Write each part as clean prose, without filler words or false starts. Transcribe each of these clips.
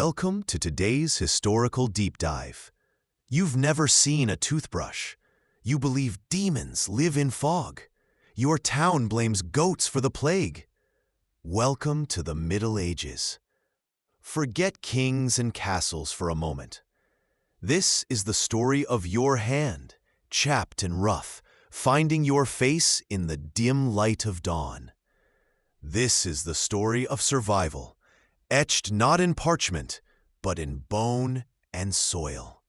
Welcome to today's historical deep dive. You've never seen a toothbrush. You believe demons live in fog. Your town blames goats for the plague. Welcome to the Middle Ages. Forget kings and castles for a moment. This is the story of your hand, chapped and rough, finding your face in the dim light of dawn. This is the story of survival, etched not in parchment, but in bone and soil.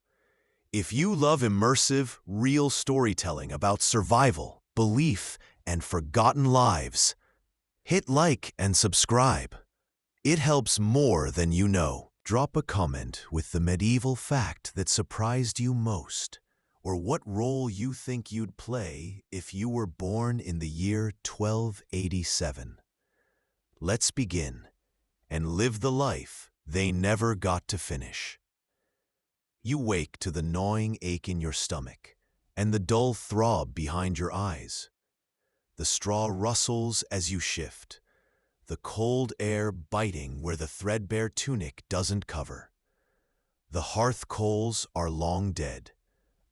If you love immersive, real storytelling about survival, belief, and forgotten lives, hit like and subscribe. It helps more than you know. Drop a comment with the medieval fact that surprised you most, or what role you think you'd play if you were born in the year 1287. Let's begin and live the life they never got to finish. You wake to the gnawing ache in your stomach and the dull throb behind your eyes. The straw rustles as you shift, the cold air biting where the threadbare tunic doesn't cover. The hearth coals are long dead,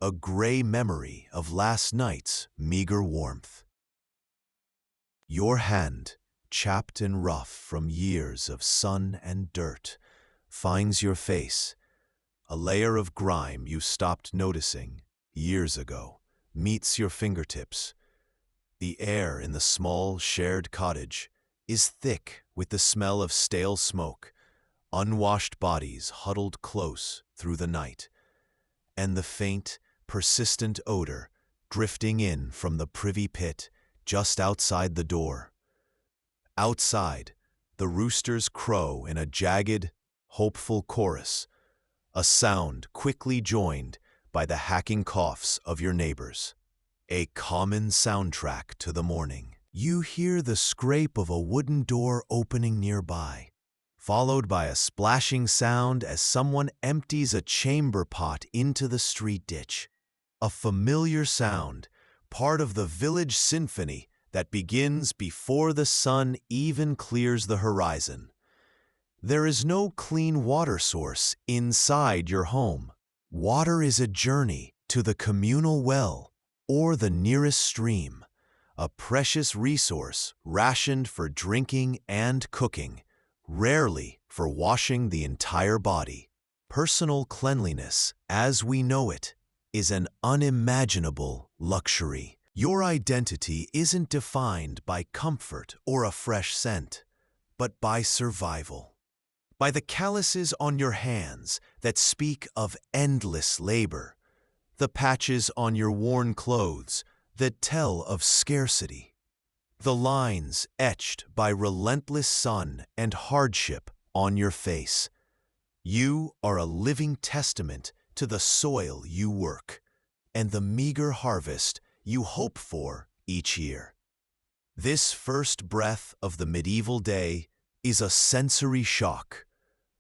a gray memory of last night's meager warmth. Your hand, chapped and rough from years of sun and dirt, finds your face. A layer of grime you stopped noticing years ago meets your fingertips. The air in the small shared cottage is thick with the smell of stale smoke, unwashed bodies huddled close through the night, and the faint, persistent odor drifting in from the privy pit just outside the door. Outside, the roosters crow in a jagged, hopeful chorus, a sound quickly joined by the hacking coughs of your neighbors. A common soundtrack to the morning. You hear the scrape of a wooden door opening nearby, followed by a splashing sound as someone empties a chamber pot into the street ditch. A familiar sound, part of the village symphony that begins before the sun even clears the horizon. There is no clean water source inside your home. Water is a journey to the communal well or the nearest stream, a precious resource rationed for drinking and cooking, rarely for washing the entire body. Personal cleanliness, as we know it, is an unimaginable luxury. Your identity isn't defined by comfort or a fresh scent, but by survival. By the calluses on your hands that speak of endless labor, the patches on your worn clothes that tell of scarcity, the lines etched by relentless sun and hardship on your face. You are a living testament to the soil you work and the meager harvest you hope for each year. This first breath of the medieval day is a sensory shock.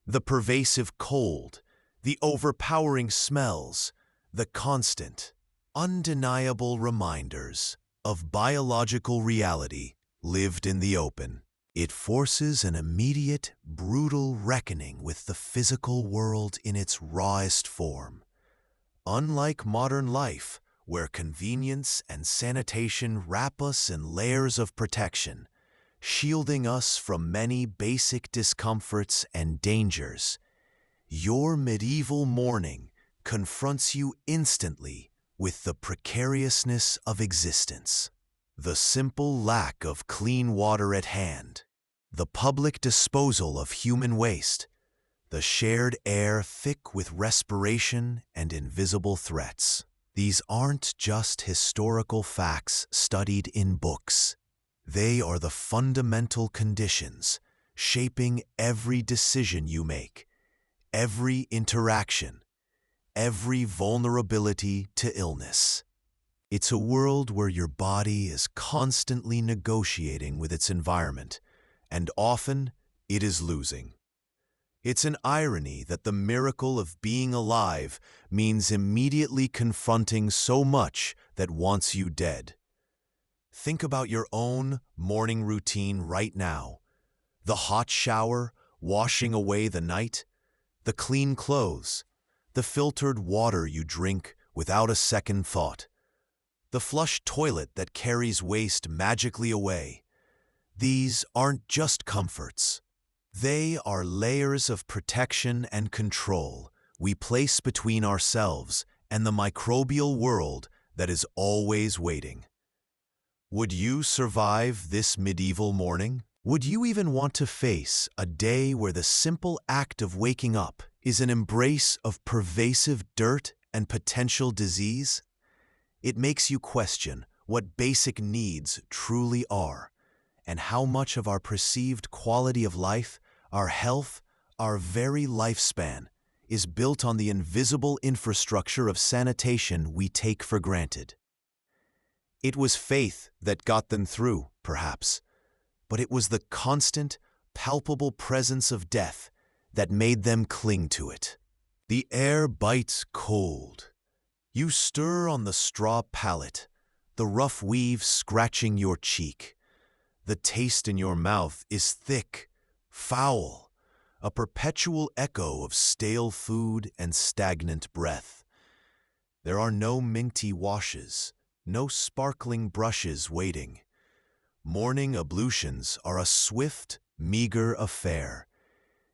The pervasive cold, the overpowering smells, the constant, undeniable reminders of biological reality lived in the open. It forces an immediate, brutal reckoning with the physical world in its rawest form. Unlike modern life, where convenience and sanitation wrap us in layers of protection, shielding us from many basic discomforts and dangers, your medieval morning confronts you instantly with the precariousness of existence. The simple lack of clean water at hand, the public disposal of human waste, the shared air thick with respiration and invisible threats. These aren't just historical facts studied in books. They are the fundamental conditions shaping every decision you make, every interaction, every vulnerability to illness. It's a world where your body is constantly negotiating with its environment, and often it is losing. It's an irony that the miracle of being alive means immediately confronting so much that wants you dead. Think about your own morning routine right now. The hot shower, washing away the night, the clean clothes, the filtered water you drink without a second thought, the flush toilet that carries waste magically away. These aren't just comforts. They are layers of protection and control we place between ourselves and the microbial world that is always waiting. Would you survive this medieval morning? Would you even want to face a day where the simple act of waking up is an embrace of pervasive dirt and potential disease? It makes you question what basic needs truly are, and how much of our perceived quality of life, our health, our very lifespan, is built on the invisible infrastructure of sanitation we take for granted. It was faith that got them through, perhaps, but it was the constant, palpable presence of death that made them cling to it. The air bites cold. You stir on the straw pallet, the rough weave scratching your cheek. The taste in your mouth is thick, foul, a perpetual echo of stale food and stagnant breath. There are no minty washes, no sparkling brushes waiting. Morning ablutions are a swift, meager affair.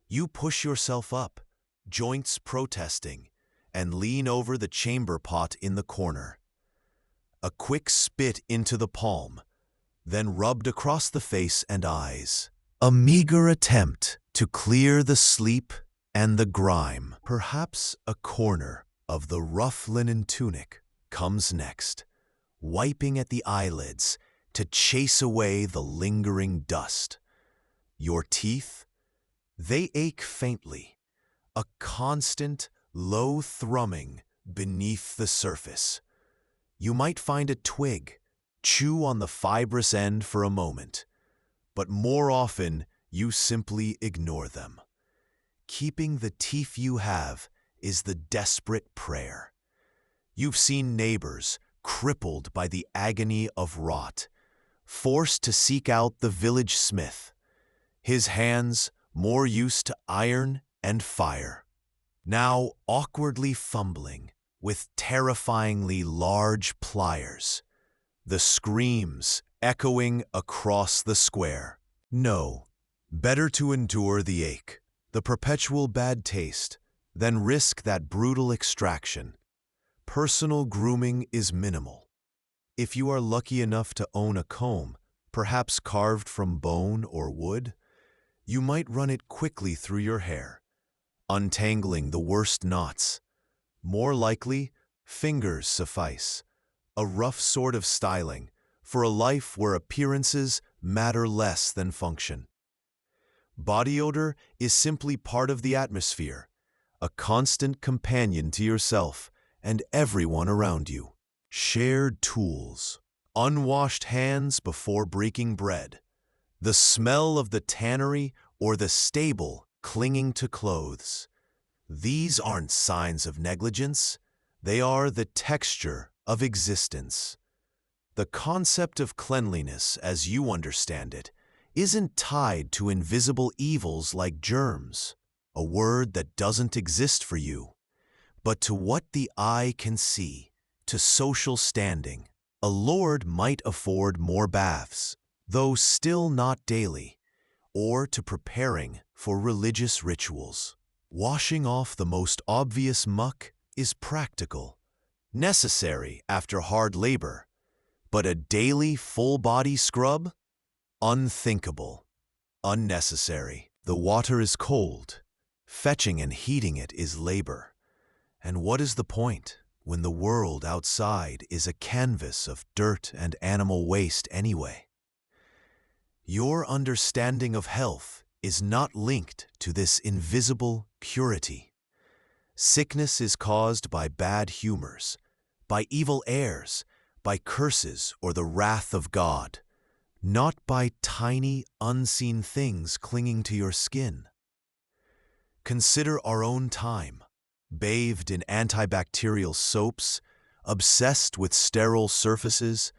You push yourself up, joints protesting, and lean over the chamber pot in the corner. A quick spit into the palm, then rubbed across the face and eyes. A meager attempt to clear the sleep and the grime. Perhaps a corner of the rough linen tunic comes next, wiping at the eyelids to chase away the lingering dust. Your teeth? They ache faintly, a constant, low thrumming beneath the surface. You might find a twig, chew on the fibrous end for a moment, but more often you simply ignore them. Keeping the teeth you have is the desperate prayer. You've seen neighbors crippled by the agony of rot, forced to seek out the village smith, his hands more used to iron and fire, now awkwardly fumbling with terrifyingly large pliers, the screams echoing across the square. No, better to endure the ache, the perpetual bad taste, than risk that brutal extraction. Personal grooming is minimal. If you are lucky enough to own a comb, perhaps carved from bone or wood, you might run it quickly through your hair, untangling the worst knots. More likely, fingers suffice, a rough sort of styling for a life where appearances matter less than function. Body odor is simply part of the atmosphere, a constant companion to yourself and everyone around you. Shared tools, unwashed hands before breaking bread, the smell of the tannery or the stable clinging to clothes. These aren't signs of negligence, they are the texture of existence. The concept of cleanliness, as you understand it, isn't tied to invisible evils like germs, a word that doesn't exist for you, but to what the eye can see, to social standing. A lord might afford more baths, though still not daily, or to preparing for religious rituals. Washing off the most obvious muck is practical, necessary after hard labor, but a daily full-body scrub? Unthinkable, unnecessary. The water is cold. Fetching and heating it is labor. And what is the point when the world outside is a canvas of dirt and animal waste anyway? Your understanding of health is not linked to this invisible purity. Sickness is caused by bad humors, by evil airs, by curses or the wrath of God, not by tiny, unseen things clinging to your skin. Consider our own time, bathed in antibacterial soaps, obsessed with sterile surfaces,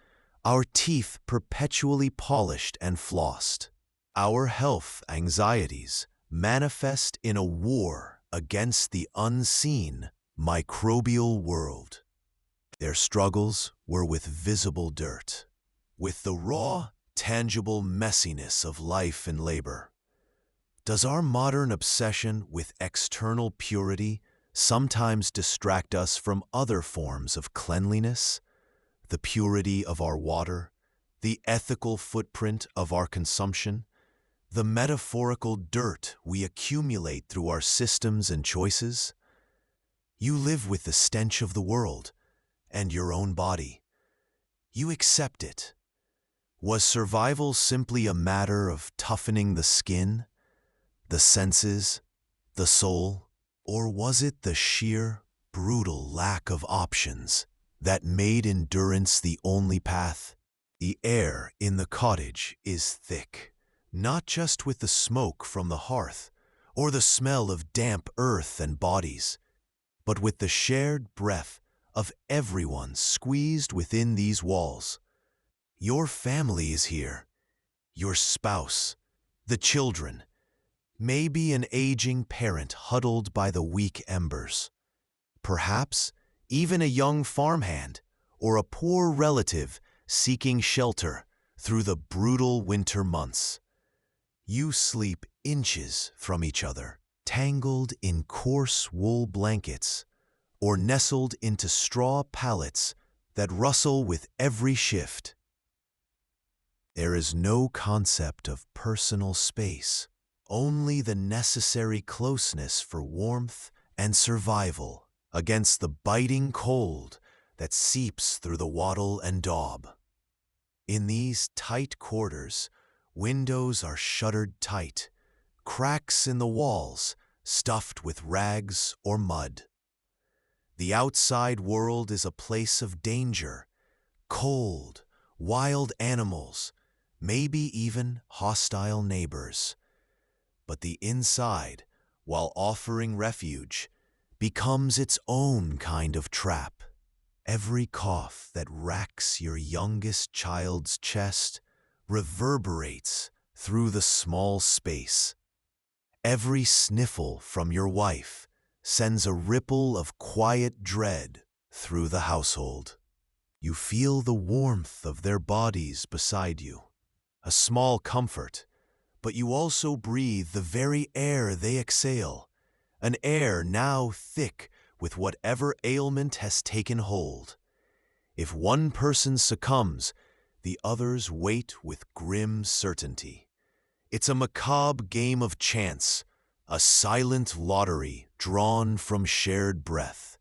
our teeth perpetually polished and flossed. Our health anxieties manifest in a war against the unseen microbial world. Their struggles were with visible dirt, with the raw, tangible messiness of life and labor. Does our modern obsession with external purity sometimes distract us from other forms of cleanliness? The purity of our water, the ethical footprint of our consumption, the metaphorical dirt we accumulate through our systems and choices? You live with the stench of the world and your own body. You accept it. Was survival simply a matter of toughening the skin, the senses, the soul? Or was it the sheer, brutal lack of options that made endurance the only path? The air in the cottage is thick, not just with the smoke from the hearth or the smell of damp earth and bodies, but with the shared breath of everyone squeezed within these walls. Your family is here, your spouse, the children, maybe an aging parent huddled by the weak embers. Perhaps even a young farmhand or a poor relative seeking shelter through the brutal winter months. You sleep inches from each other, tangled in coarse wool blankets, or nestled into straw pallets that rustle with every shift. There is no concept of personal space, only the necessary closeness for warmth and survival against the biting cold that seeps through the wattle and daub. In these tight quarters, windows are shuttered tight, cracks in the walls stuffed with rags or mud. The outside world is a place of danger, cold, wild animals, maybe even hostile neighbors. But the inside, while offering refuge, becomes its own kind of trap. Every cough that racks your youngest child's chest reverberates through the small space. Every sniffle from your wife sends a ripple of quiet dread through the household. You feel the warmth of their bodies beside you, a small comfort, but you also breathe the very air they exhale, an air now thick with whatever ailment has taken hold. If one person succumbs, the others wait with grim certainty. It's a macabre game of chance, a silent lottery drawn from shared breath.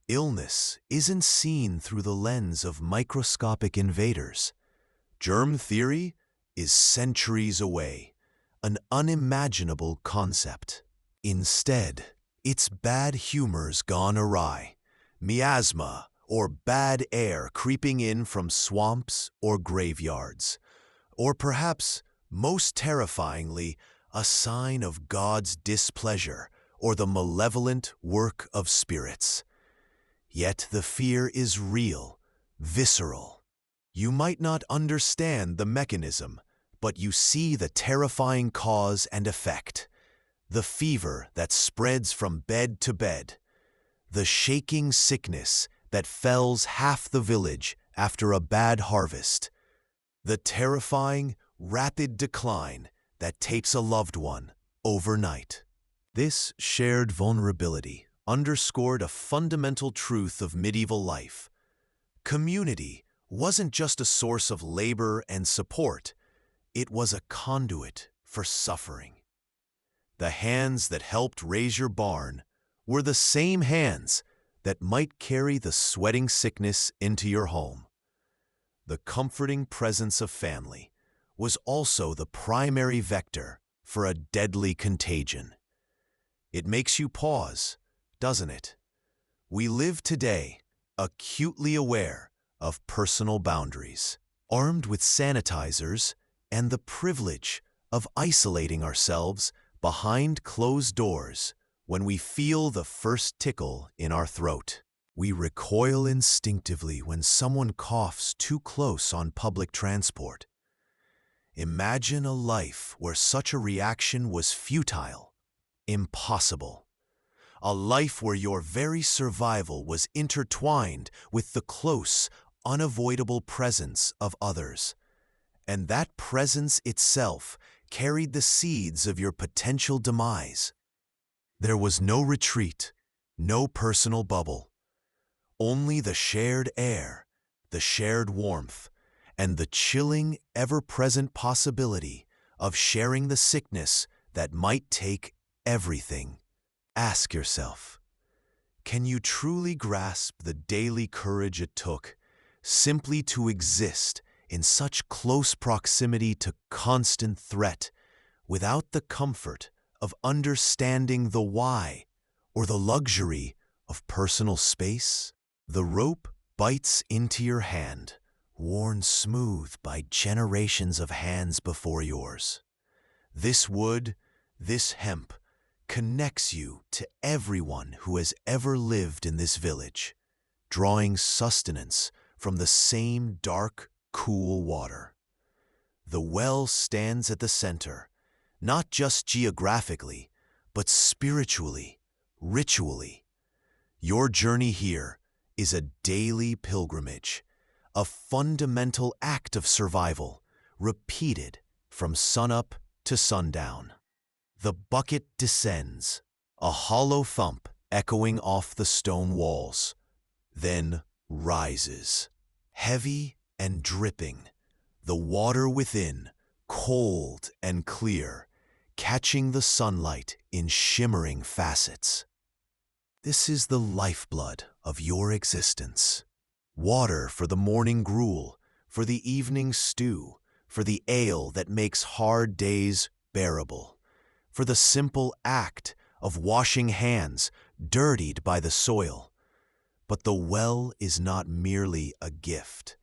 Illness isn't seen through the lens of microscopic invaders. Germ theory is centuries away, an unimaginable concept. Instead, it's bad humors gone awry, miasma or bad air creeping in from swamps or graveyards, or perhaps, most terrifyingly, a sign of God's displeasure or the malevolent work of spirits. Yet the fear is real, visceral. You might not understand the mechanism, but you see the terrifying cause and effect. The fever that spreads from bed to bed. The shaking sickness that fells half the village after a bad harvest. The terrifying, rapid decline that takes a loved one overnight. This shared vulnerability underscored a fundamental truth of medieval life. Community wasn't just a source of labor and support, it was a conduit for suffering. The hands that helped raise your barn were the same hands that might carry the sweating sickness into your home. The comforting presence of family was also the primary vector for a deadly contagion. It makes you pause, doesn't it? We live today acutely aware of personal boundaries, armed with sanitizers and the privilege of isolating ourselves behind closed doors when we feel the first tickle in our throat. We recoil instinctively when someone coughs too close on public transport. Imagine a life where such a reaction was futile, impossible. a life where your very survival was intertwined with the close, unavoidable presence of others. And that presence itself carried the seeds of your potential demise. There was no retreat, no personal bubble, only the shared air, the shared warmth, and the chilling, ever-present possibility of sharing the sickness that might take everything. Ask yourself, can you truly grasp the daily courage it took simply to exist in such close proximity to constant threat without the comfort of understanding the why or the luxury of personal space? The rope bites into your hand, worn smooth by generations of hands before yours. This wood, this hemp, connects you to everyone who has ever lived in this village, drawing sustenance from the same dark, cool water. The well stands at the center, not just geographically, but spiritually, ritually. Your journey here is a daily pilgrimage, a fundamental act of survival, repeated from sunup to sundown. The bucket descends, a hollow thump echoing off the stone walls, then rises, heavy and dripping, the water within, cold and clear, catching the sunlight in shimmering facets. This is the lifeblood of your existence. Water for the morning gruel, for the evening stew, for the ale that makes hard days bearable, for the simple act of washing hands dirtied by the soil. But the well is not merely a gift.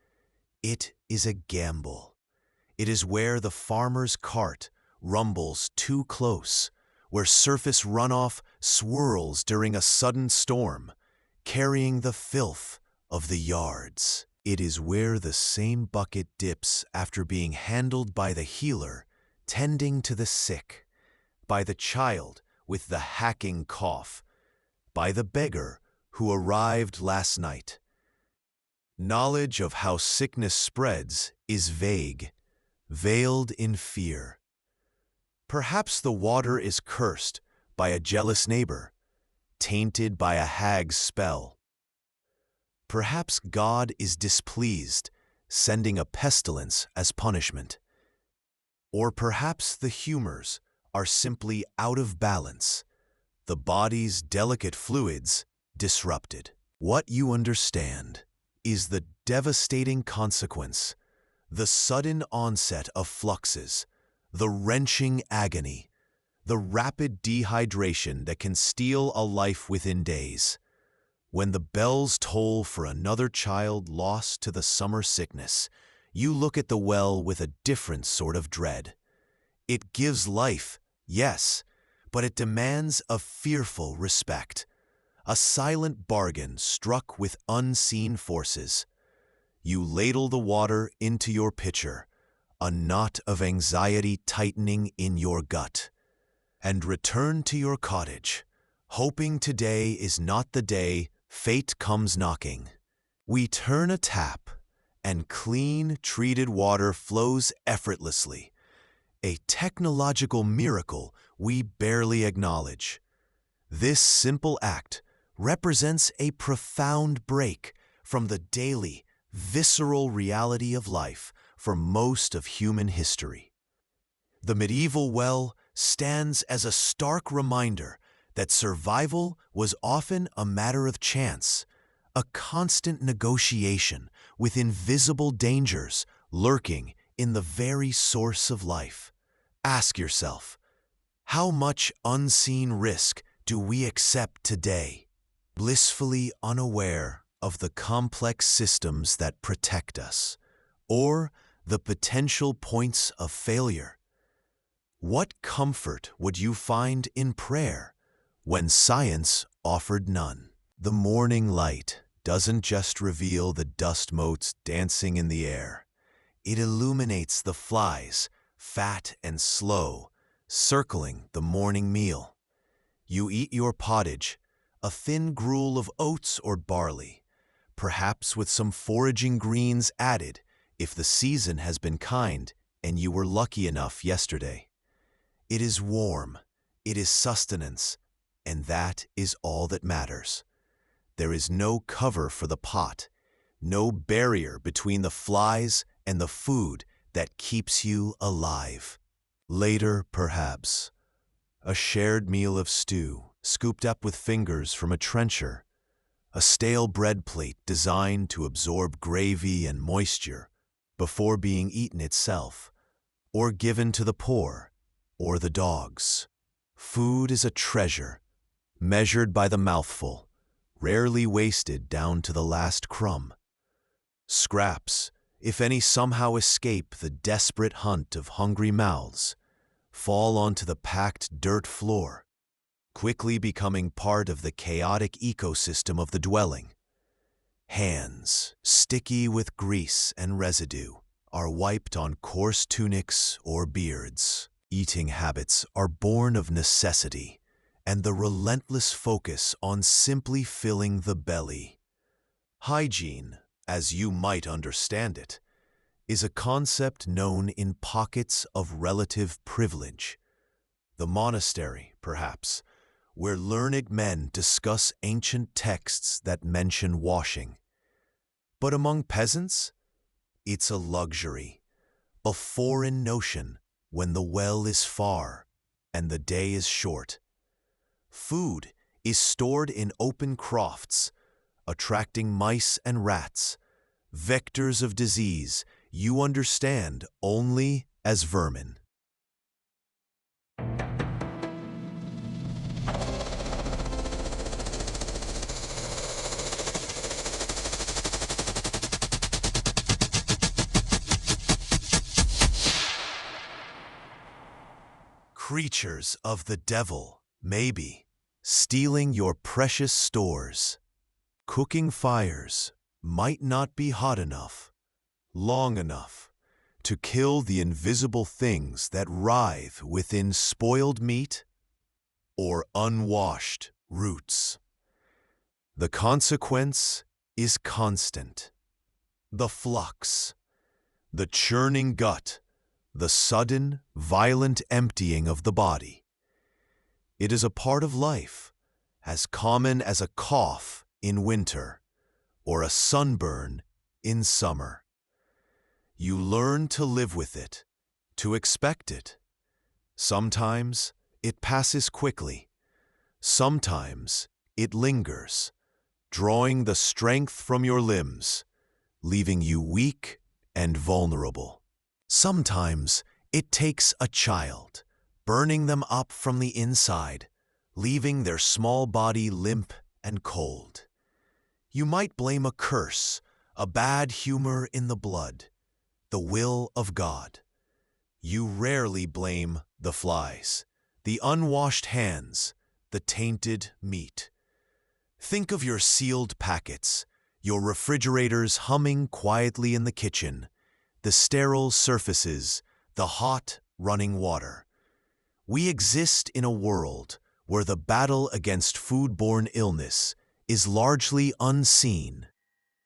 It is a gamble. It is where the farmer's cart rumbles too close, where surface runoff swirls during a sudden storm, carrying the filth of the yards. It is where the same bucket dips after being handled by the healer tending to the sick, by the child with the hacking cough, by the beggar who arrived last night. Knowledge of how sickness spreads is vague, veiled in fear. Perhaps the water is cursed by a jealous neighbor, tainted by a hag's spell. Perhaps God is displeased, sending a pestilence as punishment. Or perhaps the humors are simply out of balance, the body's delicate fluids disrupted. What you understand is the devastating consequence, the sudden onset of fluxes, the wrenching agony, the rapid dehydration that can steal a life within days. When the bells toll for another child lost to the summer sickness, you look at the well with a different sort of dread. It gives life, yes, but it demands a fearful respect, a silent bargain struck with unseen forces. You ladle the water into your pitcher, a knot of anxiety tightening in your gut, and return to your cottage, hoping today is not the day fate comes knocking. We turn a tap, and clean, treated water flows effortlessly, a technological miracle we barely acknowledge. This simple act represents a profound break from the daily, visceral reality of life for most of human history. The medieval well stands as a stark reminder that survival was often a matter of chance, a constant negotiation with invisible dangers lurking in the very source of life. Ask yourself, how much unseen risk do we accept today, blissfully unaware of the complex systems that protect us, or the potential points of failure? What comfort would you find in prayer when science offered none? The morning light doesn't just reveal the dust motes dancing in the air. It illuminates the flies, fat and slow, circling the morning meal. You eat your pottage, a thin gruel of oats or barley, perhaps with some foraging greens added if the season has been kind and you were lucky enough yesterday. It is warm, it is sustenance, and that is all that matters. There is no cover for the pot, no barrier between the flies and the food that keeps you alive. Later, perhaps, a shared meal of stew, scooped up with fingers from a trencher, a stale bread plate designed to absorb gravy and moisture before being eaten itself, or given to the poor or the dogs. Food is a treasure, measured by the mouthful, rarely wasted down to the last crumb. Scraps, if any somehow escape the desperate hunt of hungry mouths, fall onto the packed dirt floor, quickly becoming part of the chaotic ecosystem of the dwelling. Hands, sticky with grease and residue, are wiped on coarse tunics or beards. Eating habits are born of necessity and the relentless focus on simply filling the belly. Hygiene, as you might understand it, is a concept known in pockets of relative privilege. The monastery, perhaps, where learned men discuss ancient texts that mention washing. But among peasants, it's a luxury, a foreign notion when the well is far and the day is short. Food is stored in open crofts, attracting mice and rats, vectors of disease you understand only as vermin. Creatures of the devil, maybe, stealing your precious stores. Cooking fires might not be hot enough, long enough, to kill the invisible things that writhe within spoiled meat or unwashed roots. The consequence is constant. The flux, the churning gut, the sudden, violent emptying of the body. It is a part of life, as common as a cough in winter or a sunburn in summer. You learn to live with it, to expect it. Sometimes it passes quickly. Sometimes it lingers, drawing the strength from your limbs, leaving you weak and vulnerable. Sometimes it takes a child, burning them up from the inside, leaving their small body limp and cold. You might blame a curse, a bad humor in the blood, the will of God. You rarely blame the flies, the unwashed hands, the tainted meat. Think of your sealed packets, your refrigerators humming quietly in the kitchen, the sterile surfaces, the hot, running water. We exist in a world where the battle against foodborne illness is largely unseen,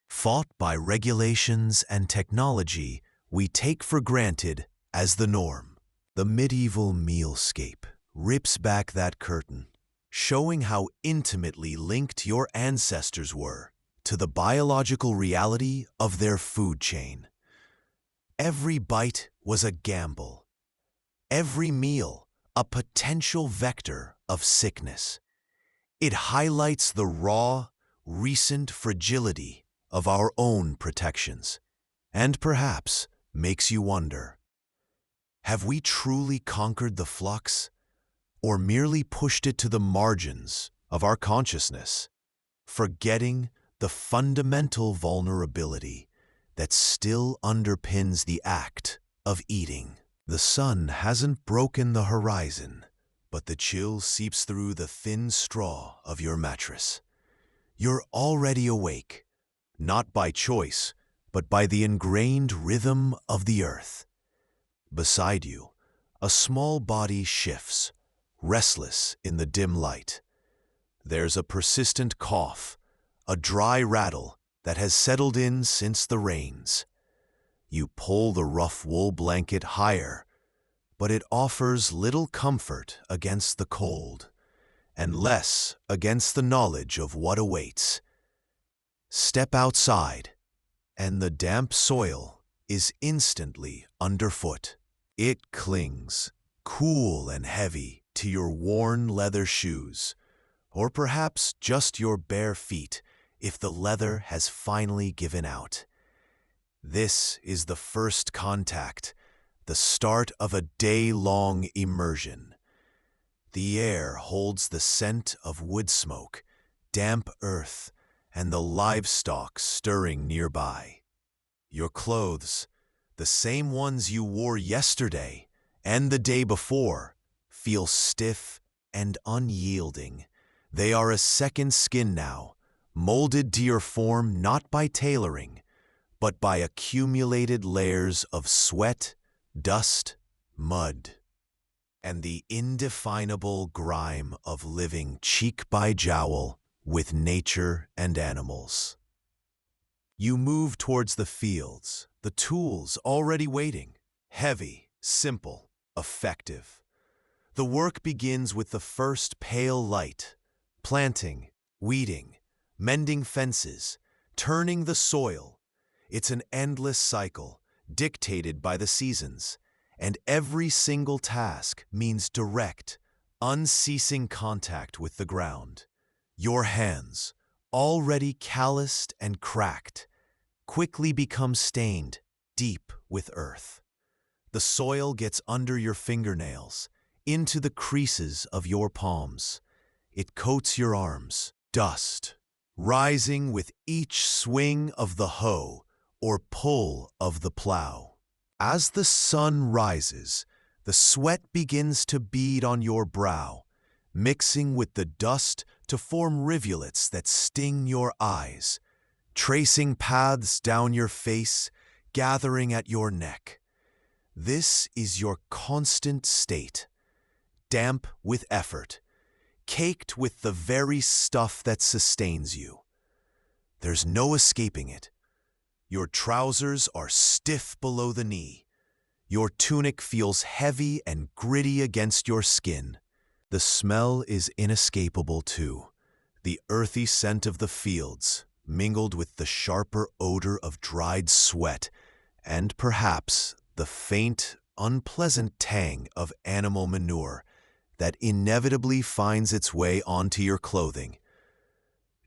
fought by regulations and technology we take for granted as the norm. The medieval mealscape rips back that curtain, showing how intimately linked your ancestors were to the biological reality of their food chain. Every bite was a gamble. Every meal a potential vector of sickness. It highlights the raw, recent fragility of our own protections, and perhaps makes you wonder, have we truly conquered the flux, or merely pushed it to the margins of our consciousness, forgetting the fundamental vulnerability that still underpins the act of eating? The sun hasn't broken the horizon, but the chill seeps through the thin straw of your mattress. You're already awake, not by choice, but by the ingrained rhythm of the earth. Beside you, a small body shifts, restless in the dim light. There's a persistent cough, a dry rattle that has settled in since the rains. You pull the rough wool blanket higher, but it offers little comfort against the cold, and less against the knowledge of what awaits. Step outside, and the damp soil is instantly underfoot. It clings, cool and heavy, to your worn leather shoes, or perhaps just your bare feet if the leather has finally given out. This is the first contact, the start of a day-long immersion. The air holds the scent of wood smoke, damp earth, and the livestock stirring nearby. Your clothes, the same ones you wore yesterday and the day before, feel stiff and unyielding. They are a second skin now, molded to your form not by tailoring, but by accumulated layers of sweat, dust, mud, and the indefinable grime of living cheek by jowl with nature and animals. You move towards the fields, the tools already waiting, heavy, simple, effective. The work begins with the first pale light, planting, weeding, mending fences, turning the soil. It's an endless cycle, dictated by the seasons, and every single task means direct, unceasing contact with the ground. Your hands, already calloused and cracked, quickly become stained deep with earth. The soil gets under your fingernails, into the creases of your palms. It coats your arms, dust, rising with each swing of the hoe or pull of the plow. As the sun rises, the sweat begins to bead on your brow, mixing with the dust to form rivulets that sting your eyes, tracing paths down your face, gathering at your neck. This is your constant state, damp with effort, caked with the very stuff that sustains you. There's no escaping it. Your trousers are stiff below the knee. Your tunic feels heavy and gritty against your skin. The smell is inescapable too. The earthy scent of the fields, mingled with the sharper odor of dried sweat, and perhaps the faint, unpleasant tang of animal manure that inevitably finds its way onto your clothing.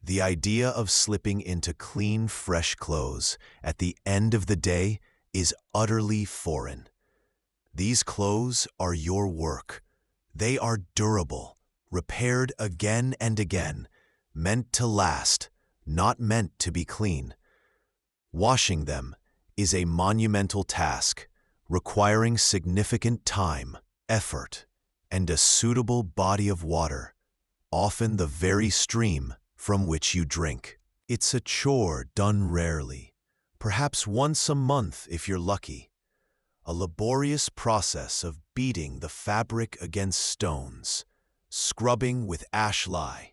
The idea of slipping into clean, fresh clothes at the end of the day is utterly foreign. These clothes are your work. They are durable, repaired again and again, meant to last, not meant to be clean. Washing them is a monumental task, requiring significant time, effort, and a suitable body of water, often the very stream from which you drink. It's a chore done rarely, perhaps once a month if you're lucky. A laborious process of beating the fabric against stones, scrubbing with ash lye,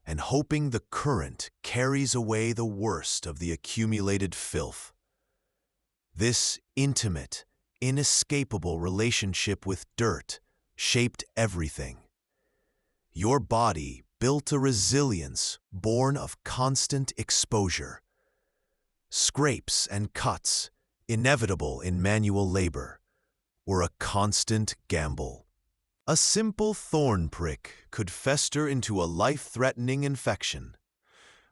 and hoping the current carries away the worst of the accumulated filth. This intimate, inescapable relationship with dirt shaped everything. Your body built a resilience born of constant exposure. Scrapes and cuts, inevitable in manual labor, were a constant gamble. A simple thorn prick could fester into a life-threatening infection,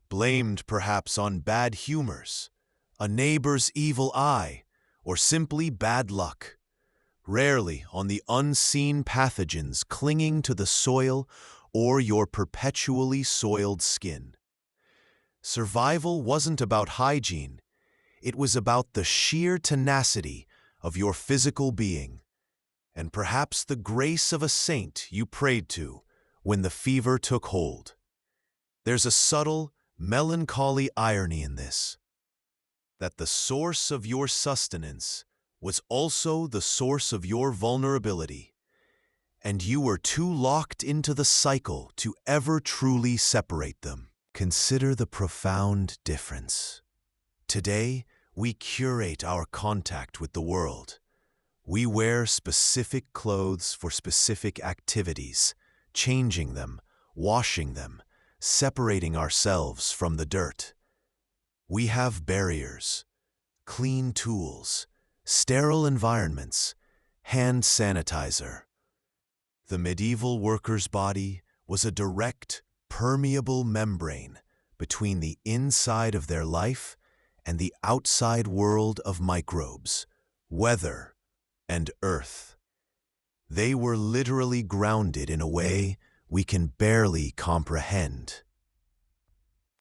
blamed perhaps on bad humors, a neighbor's evil eye, or simply bad luck, rarely on the unseen pathogens clinging to the soil or your perpetually soiled skin. Survival wasn't about hygiene. It was about the sheer tenacity of your physical being, and perhaps the grace of a saint you prayed to when the fever took hold. There's a subtle, melancholy irony in this, that the source of your sustenance was also the source of your vulnerability, and you were too locked into the cycle to ever truly separate them. Consider the profound difference. Today, we curate our contact with the world. We wear specific clothes for specific activities, changing them, washing them, separating ourselves from the dirt. We have barriers, clean tools, sterile environments, hand sanitizer. The medieval worker's body was a direct, permeable membrane between the inside of their life and the outside world of microbes, weather, and earth. They were literally grounded in a way we can barely comprehend.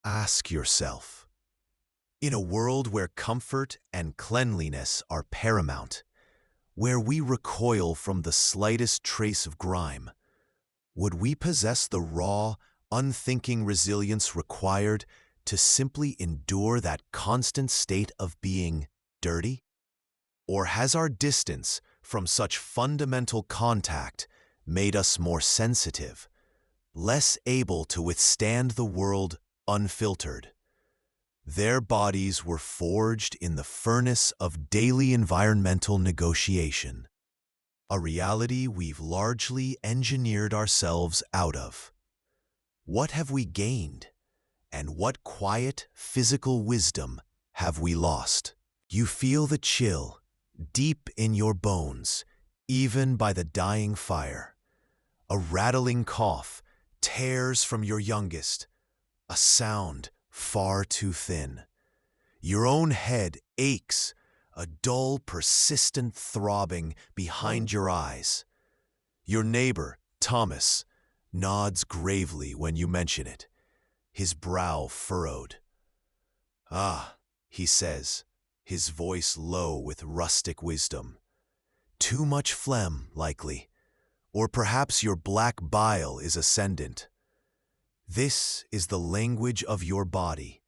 Ask yourself, in a world where comfort and cleanliness are paramount, where we recoil from the slightest trace of grime, would we possess the raw, unthinking resilience required to simply endure that constant state of being dirty? Or has our distance from such fundamental contact made us more sensitive, less able to withstand the world unfiltered? Their bodies were forged in the furnace of daily environmental negotiation, a reality we've largely engineered ourselves out of. What have we gained, and what quiet physical wisdom have we lost? You feel the chill deep in your bones, even by the dying fire. A rattling cough tears from your youngest, a sound far too thin. Your own head aches, a dull, persistent throbbing behind your eyes. Your neighbor, Thomas, nods gravely when you mention it, his brow furrowed. "Ah," he says, his voice low with rustic wisdom. "Too much phlegm, likely. Or perhaps your black bile is ascendant." This is the language of your body,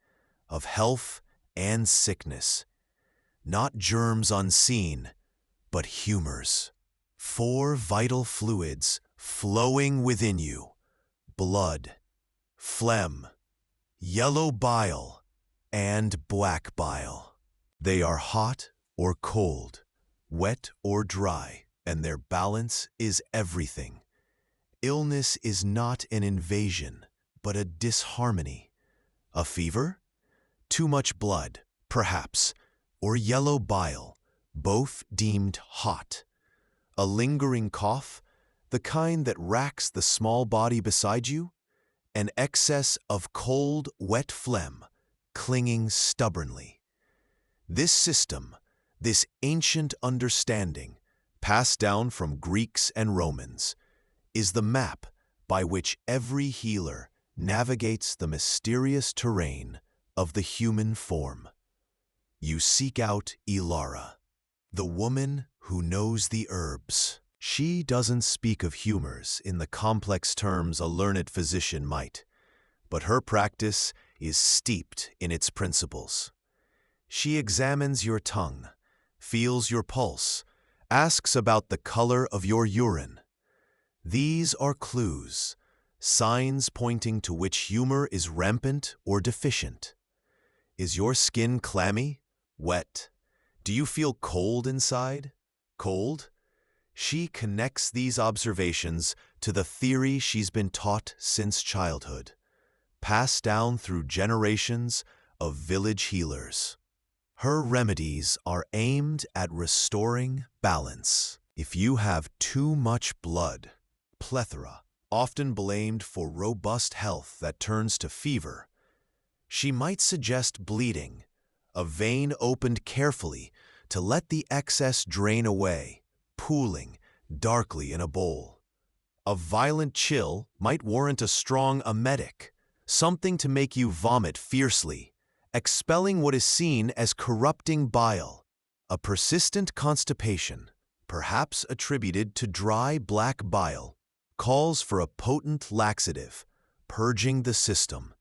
of health and sickness. Not germs unseen, but humors. 4 vital fluids flowing within you: blood, phlegm, yellow bile, and black bile. They are hot or cold, wet or dry, and their balance is everything. Illness is not an invasion, but a disharmony. A fever? Too much blood, perhaps, or yellow bile, both deemed hot. A lingering cough, the kind that racks the small body beside you? An excess of cold, wet phlegm, clinging stubbornly. This system, this ancient understanding, passed down from Greeks and Romans, is the map by which every healer navigates the mysterious terrain of the human form. You seek out Ilara, the woman who knows the herbs. She doesn't speak of humors in the complex terms a learned physician might, but her practice is steeped in its principles. She examines your tongue, feels your pulse, asks about the color of your urine. These are clues, signs pointing to which humor is rampant or deficient. Is your skin clammy, wet? Do you feel cold inside? Cold? She connects these observations to the theory she's been taught since childhood, passed down through generations of village healers. Her remedies are aimed at restoring balance. If you have too much blood, plethora, often blamed for robust health that turns to fever, she might suggest bleeding, a vein opened carefully to let the excess drain away, pooling darkly in a bowl. A violent chill might warrant a strong emetic, something to make you vomit fiercely, expelling what is seen as corrupting bile. A persistent constipation, perhaps attributed to dry black bile, calls for a potent laxative, purging the system.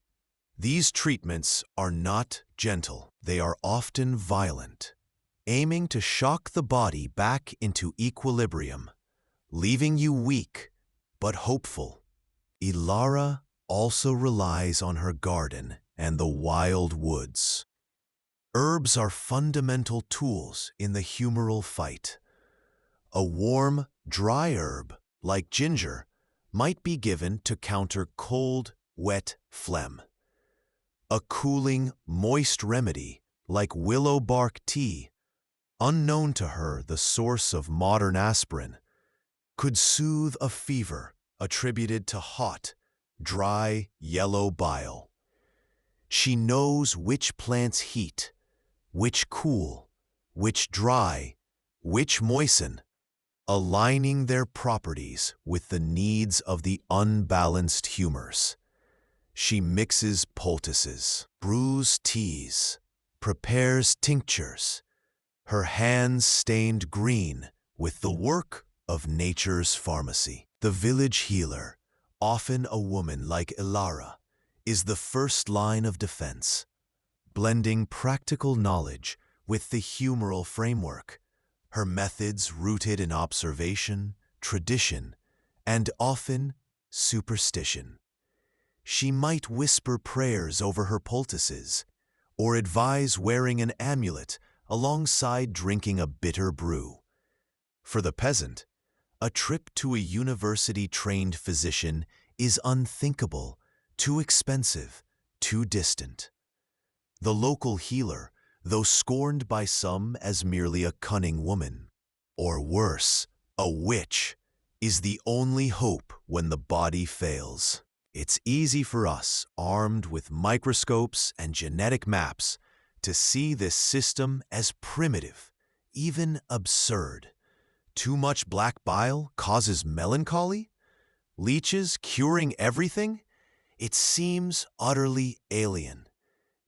These treatments are not gentle. They are often violent, aiming to shock the body back into equilibrium, leaving you weak but hopeful. Ilara also relies on her garden and the wild woods. Herbs are fundamental tools in the humoral fight. A warm, dry herb, like ginger, might be given to counter cold, wet phlegm. A cooling, moist remedy, like willow bark tea, unknown to her the source of modern aspirin, could soothe a fever attributed to hot, dry, yellow bile. She knows which plants heat, which cool, which dry, which moisten, aligning their properties with the needs of the unbalanced humors. She mixes poultices, brews teas, prepares tinctures, her hands stained green with the work of nature's pharmacy. The village healer, often a woman like Ilara, is the first line of defense, blending practical knowledge with the humoral framework. Her methods rooted in observation, tradition, and often superstition. She might whisper prayers over her poultices, or advise wearing an amulet alongside drinking a bitter brew. For the peasant, a trip to a university-trained physician is unthinkable, too expensive, too distant. The local healer, though scorned by some as merely a cunning woman, or worse, a witch, is the only hope when the body fails. It's easy for us, armed with microscopes and genetic maps, to see this system as primitive, even absurd. Too much black bile causes melancholy? Leeches curing everything? It seems utterly alien.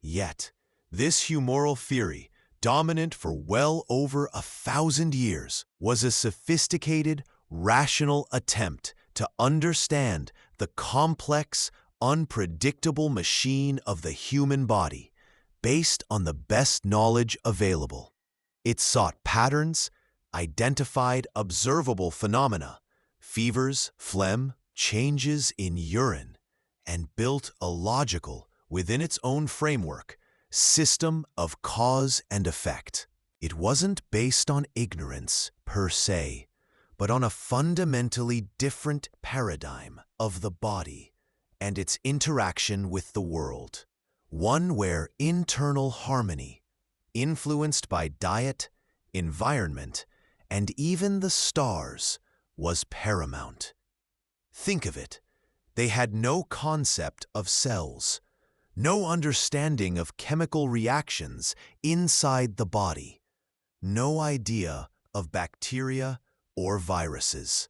Yet, this humoral theory, dominant for well over 1,000 years, was a sophisticated, rational attempt to understand the complex, unpredictable machine of the human body, based on the best knowledge available. It sought patterns, identified observable phenomena, fevers, phlegm, changes in urine, and built a logical, within its own framework, system of cause and effect. It wasn't based on ignorance, per se, but on a fundamentally different paradigm of the body and its interaction with the world. One where internal harmony, influenced by diet, environment, and even the stars, was paramount. Think of it. They had no concept of cells, no understanding of chemical reactions inside the body, no idea of bacteria or viruses.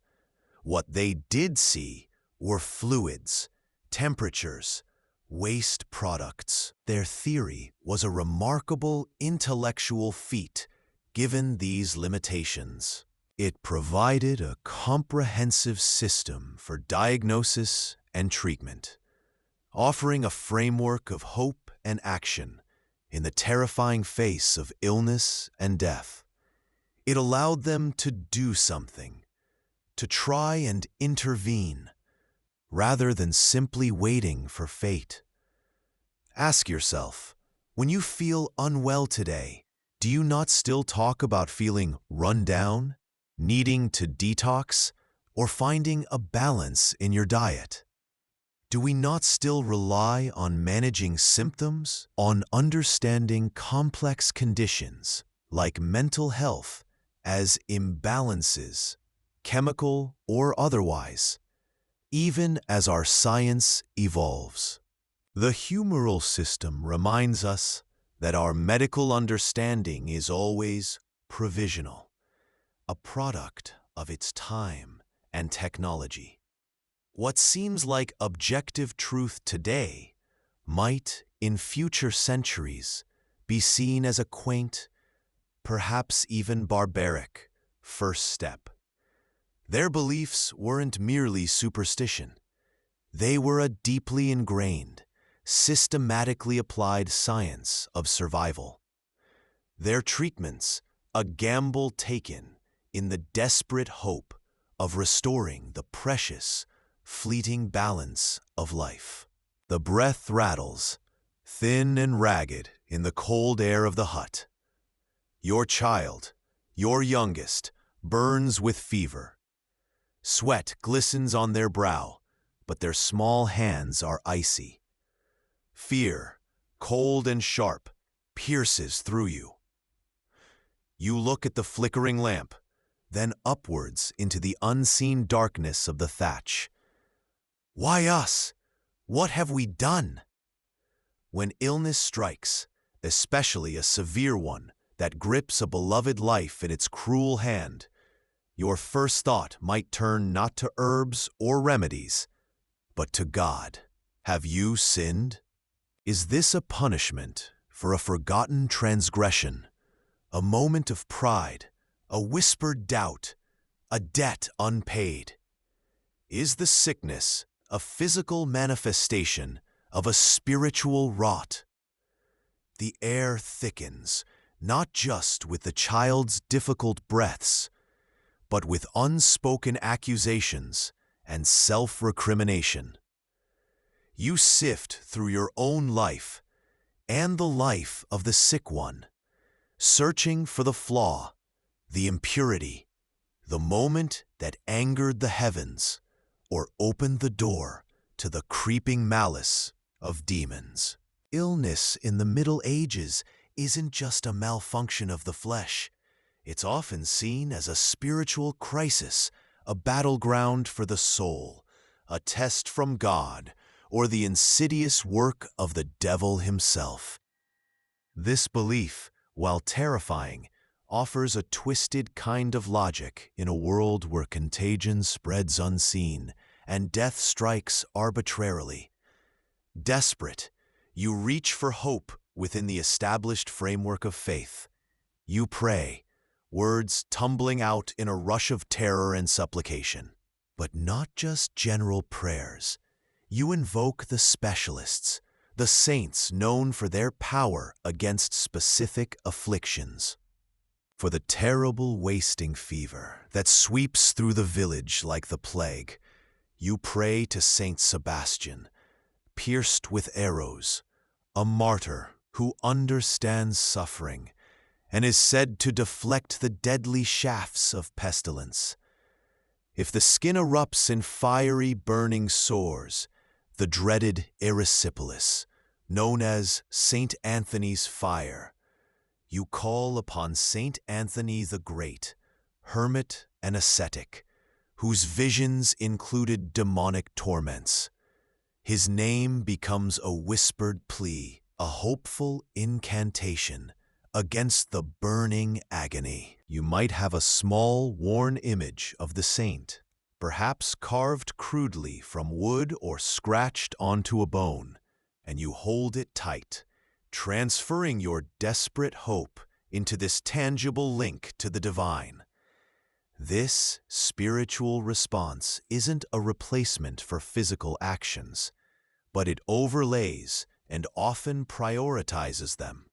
What they did see were fluids, temperatures, waste products. Their theory was a remarkable intellectual feat given these limitations. It provided a comprehensive system for diagnosis and treatment, offering a framework of hope and action in the terrifying face of illness and death. It allowed them to do something, to try and intervene, rather than simply waiting for fate. Ask yourself, when you feel unwell today, do you not still talk about feeling run down, needing to detox, or finding a balance in your diet? Do we not still rely on managing symptoms, on understanding complex conditions like mental health as imbalances, chemical or otherwise, even as our science evolves? The humoral system reminds us that our medical understanding is always provisional, a product of its time and technology. What seems like objective truth today might, in future centuries, be seen as a quaint, perhaps even barbaric, first step. Their beliefs weren't merely superstition. They were a deeply ingrained, systematically applied science of survival. Their treatments, a gamble taken in the desperate hope of restoring the precious, fleeting balance of life. The breath rattles, thin and ragged, in the cold air of the hut. Your child, your youngest, burns with fever. Sweat glistens on their brow, but their small hands are icy. Fear, cold and sharp, pierces through you. You look at the flickering lamp, then upwards into the unseen darkness of the thatch. Why us? What have we done? When illness strikes, especially a severe one that grips a beloved life in its cruel hand, your first thought might turn not to herbs or remedies, but to God. Have you sinned? Is this a punishment for a forgotten transgression, a moment of pride, a whispered doubt, a debt unpaid? Is the sickness a physical manifestation of a spiritual rot? The air thickens, not just with the child's difficult breaths, but with unspoken accusations and self-recrimination. You sift through your own life and the life of the sick one, searching for the flaw, the impurity, the moment that angered the heavens or opened the door to the creeping malice of demons. Illness in the Middle Ages isn't just a malfunction of the flesh. It's often seen as a spiritual crisis, a battleground for the soul, a test from God, or the insidious work of the devil himself. This belief, while terrifying, offers a twisted kind of logic in a world where contagion spreads unseen and death strikes arbitrarily. Desperate, you reach for hope within the established framework of faith. You pray, words tumbling out in a rush of terror and supplication. But not just general prayers. You invoke the specialists, the saints known for their power against specific afflictions. For the terrible wasting fever that sweeps through the village like the plague, you pray to Saint Sebastian, pierced with arrows, a martyr who understands suffering and is said to deflect the deadly shafts of pestilence. If the skin erupts in fiery, burning sores, the dreaded erysipelas, known as Saint Anthony's fire, you call upon Saint Anthony the Great, hermit and ascetic, whose visions included demonic torments. His name becomes a whispered plea, a hopeful incantation against the burning agony. You might have a small, worn image of the saint, perhaps carved crudely from wood or scratched onto a bone, and you hold it tight, transferring your desperate hope into this tangible link to the divine. This spiritual response isn't a replacement for physical actions, but it overlays and often prioritizes them.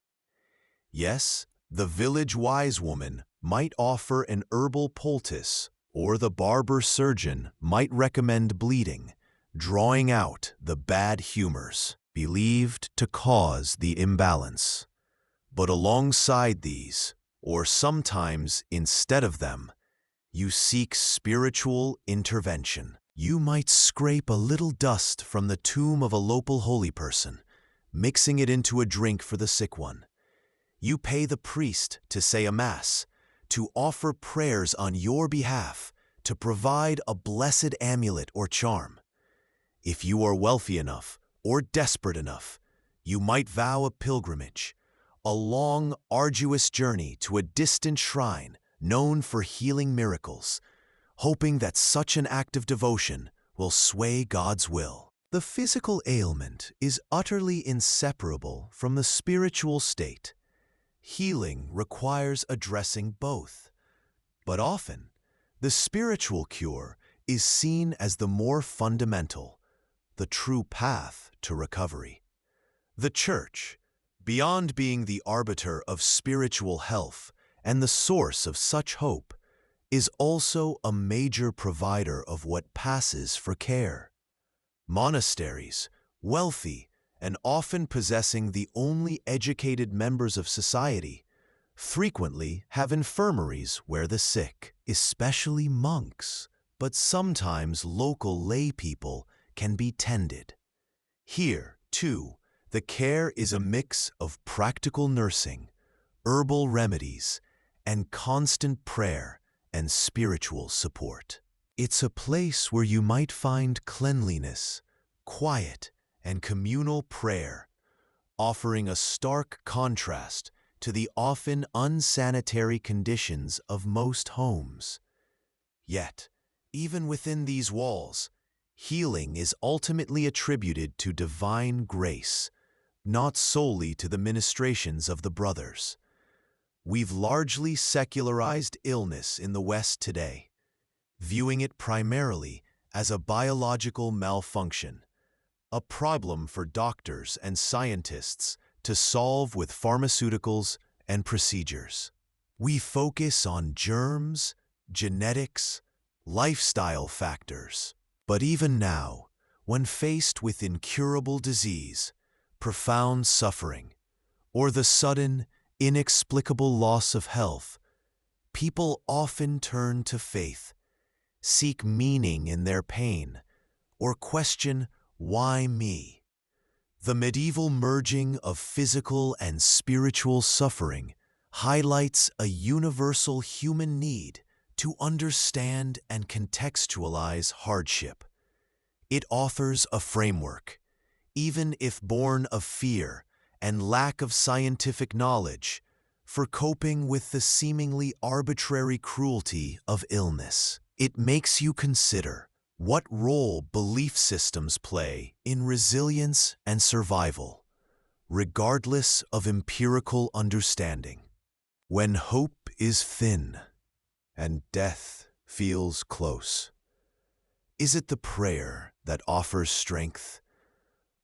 Yes, the village wise woman might offer an herbal poultice, or the barber surgeon might recommend bleeding, drawing out the bad humors believed to cause the imbalance. But alongside these, or sometimes instead of them, you seek spiritual intervention. You might scrape a little dust from the tomb of a local holy person, mixing it into a drink for the sick one. You pay the priest to say a mass, to offer prayers on your behalf, to provide a blessed amulet or charm. If you are wealthy enough or desperate enough, you might vow a pilgrimage, a long, arduous journey to a distant shrine known for healing miracles, hoping that such an act of devotion will sway God's will. The physical ailment is utterly inseparable from the spiritual state. Healing requires addressing both. But often, the spiritual cure is seen as the more fundamental, the true path to recovery. The Church, beyond being the arbiter of spiritual health and the source of such hope, is also a major provider of what passes for care. Monasteries, wealthy and often possessing the only educated members of society, frequently have infirmaries where the sick, especially monks, but sometimes local lay people, can be tended. Here, too, the care is a mix of practical nursing, herbal remedies, and constant prayer and spiritual support. It's a place where you might find cleanliness, quiet, and communal prayer, offering a stark contrast to the often unsanitary conditions of most homes. Yet, even within these walls, healing is ultimately attributed to divine grace, not solely to the ministrations of the brothers. We've largely secularized illness in the West today, viewing it primarily as a biological malfunction, a problem for doctors and scientists to solve with pharmaceuticals and procedures. We focus on germs, genetics, lifestyle factors. But even now, when faced with incurable disease, profound suffering, or the sudden, inexplicable loss of health, people often turn to faith, seek meaning in their pain, or question, why me? The medieval merging of physical and spiritual suffering highlights a universal human need to understand and contextualize hardship. It offers a framework, even if born of fear and lack of scientific knowledge, for coping with the seemingly arbitrary cruelty of illness. It makes you consider what role belief systems play in resilience and survival, regardless of empirical understanding. When hope is thin and death feels close, is it the prayer that offers strength,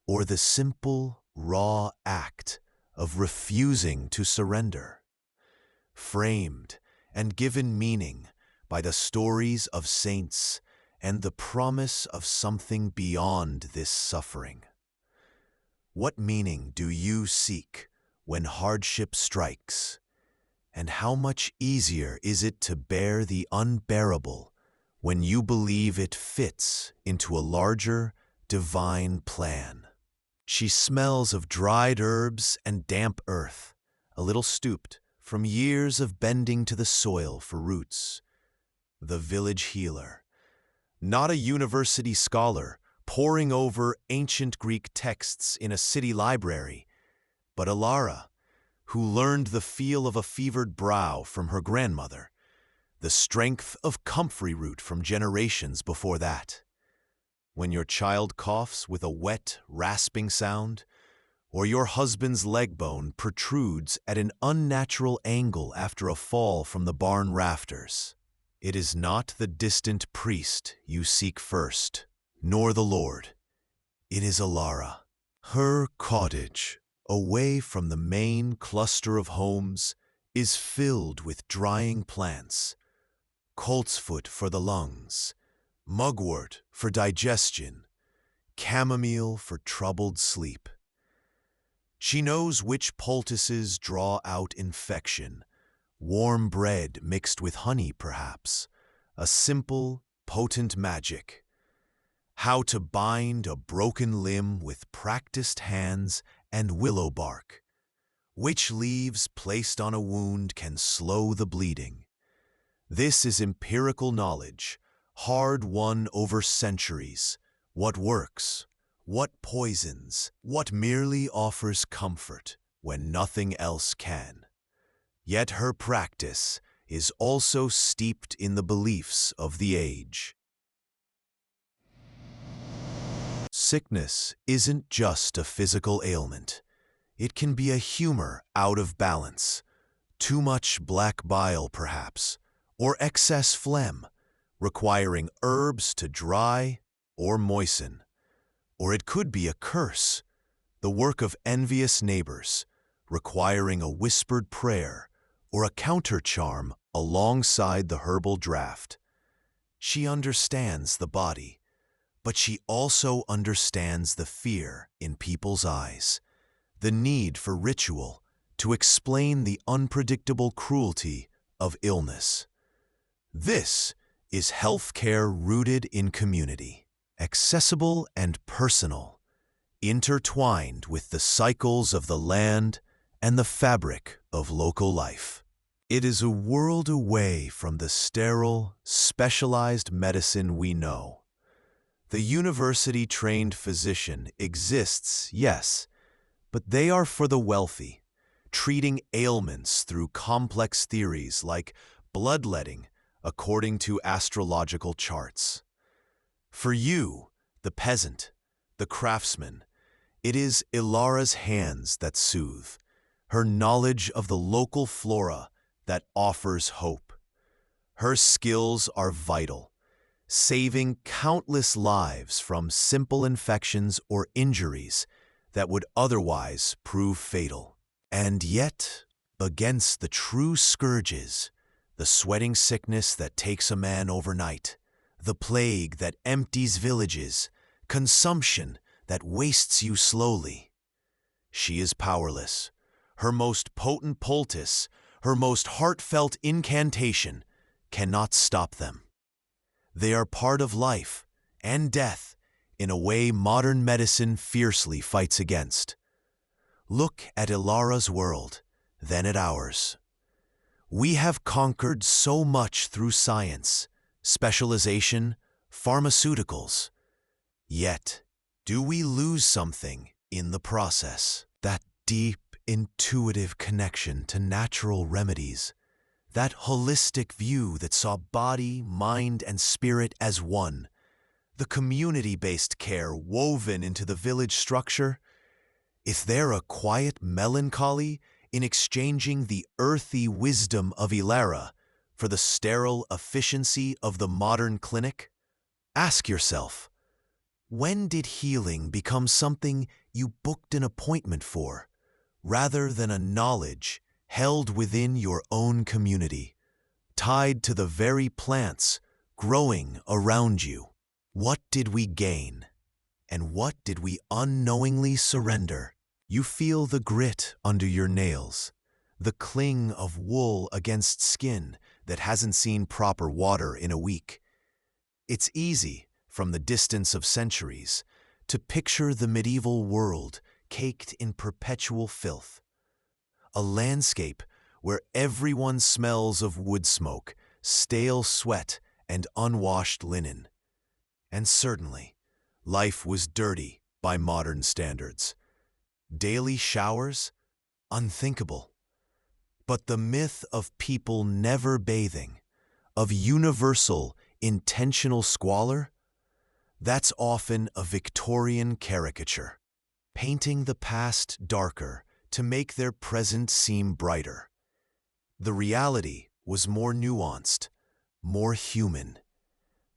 or the simple, raw act of refusing to surrender? Framed and given meaning by the stories of saints and the promise of something beyond this suffering. What meaning do you seek when hardship strikes? And how much easier is it to bear the unbearable when you believe it fits into a larger, divine plan? She smells of dried herbs and damp earth, a little stooped from years of bending to the soil for roots. The village healer, not a university scholar poring over ancient Greek texts in a city library, but Alara, who learned the feel of a fevered brow from her grandmother, the strength of comfrey root from generations before that. When your child coughs with a wet, rasping sound, or your husband's leg bone protrudes at an unnatural angle after a fall from the barn rafters, it is not the distant priest you seek first, nor the Lord. It is Alara. Her cottage, away from the main cluster of homes, is filled with drying plants, coltsfoot for the lungs, mugwort for digestion, chamomile for troubled sleep. She knows which poultices draw out infection, warm bread mixed with honey perhaps, a simple, potent magic. How to bind a broken limb with practiced hands and willow bark. Which leaves placed on a wound can slow the bleeding. This is empirical knowledge, hard-won over centuries. What works, what poisons, what merely offers comfort when nothing else can. Yet her practice is also steeped in the beliefs of the age. Sickness isn't just a physical ailment. It can be a humor out of balance, too much black bile perhaps, or excess phlegm, requiring herbs to dry or moisten. Or it could be a curse, the work of envious neighbors, requiring a whispered prayer or a counter-charm alongside the herbal draft. She understands the body, but she also understands the fear in people's eyes, the need for ritual to explain the unpredictable cruelty of illness. This is healthcare rooted in community, accessible and personal, intertwined with the cycles of the land and the fabric of local life. It is a world away from the sterile, specialized medicine we know. The university-trained physician exists, yes, but they are for the wealthy, treating ailments through complex theories like bloodletting according to astrological charts. For you, the peasant, the craftsman, it is Ilara's hands that soothe, her knowledge of the local flora that offers hope. Her skills are vital, saving countless lives from simple infections or injuries that would otherwise prove fatal. And yet, against the true scourges, the sweating sickness that takes a man overnight, the plague that empties villages, consumption that wastes you slowly, she is powerless. Her most potent poultice, her most heartfelt incantation, cannot stop them. They are part of life and death in a way modern medicine fiercely fights against. Look at Ilara's world, then at ours. We have conquered so much through science, specialization, pharmaceuticals. Yet, do we lose something in the process? That deep, intuitive connection to natural remedies, that holistic view that saw body, mind, and spirit as one, the community-based care woven into the village structure. Is there a quiet melancholy in exchanging the earthy wisdom of Ilara for the sterile efficiency of the modern clinic? Ask yourself, when did healing become something you booked an appointment for, rather than a knowledge held within your own community, tied to the very plants growing around you? What did we gain, and what did we unknowingly surrender? You feel the grit under your nails, the cling of wool against skin that hasn't seen proper water in a week. It's easy, from the distance of centuries, to picture the medieval world caked in perpetual filth. A landscape where everyone smells of wood smoke, stale sweat, and unwashed linen. And certainly, life was dirty by modern standards. Daily showers? Unthinkable. But the myth of people never bathing, of universal, intentional squalor, that's often a Victorian caricature, painting the past darker to make their present seem brighter. The reality was more nuanced, more human.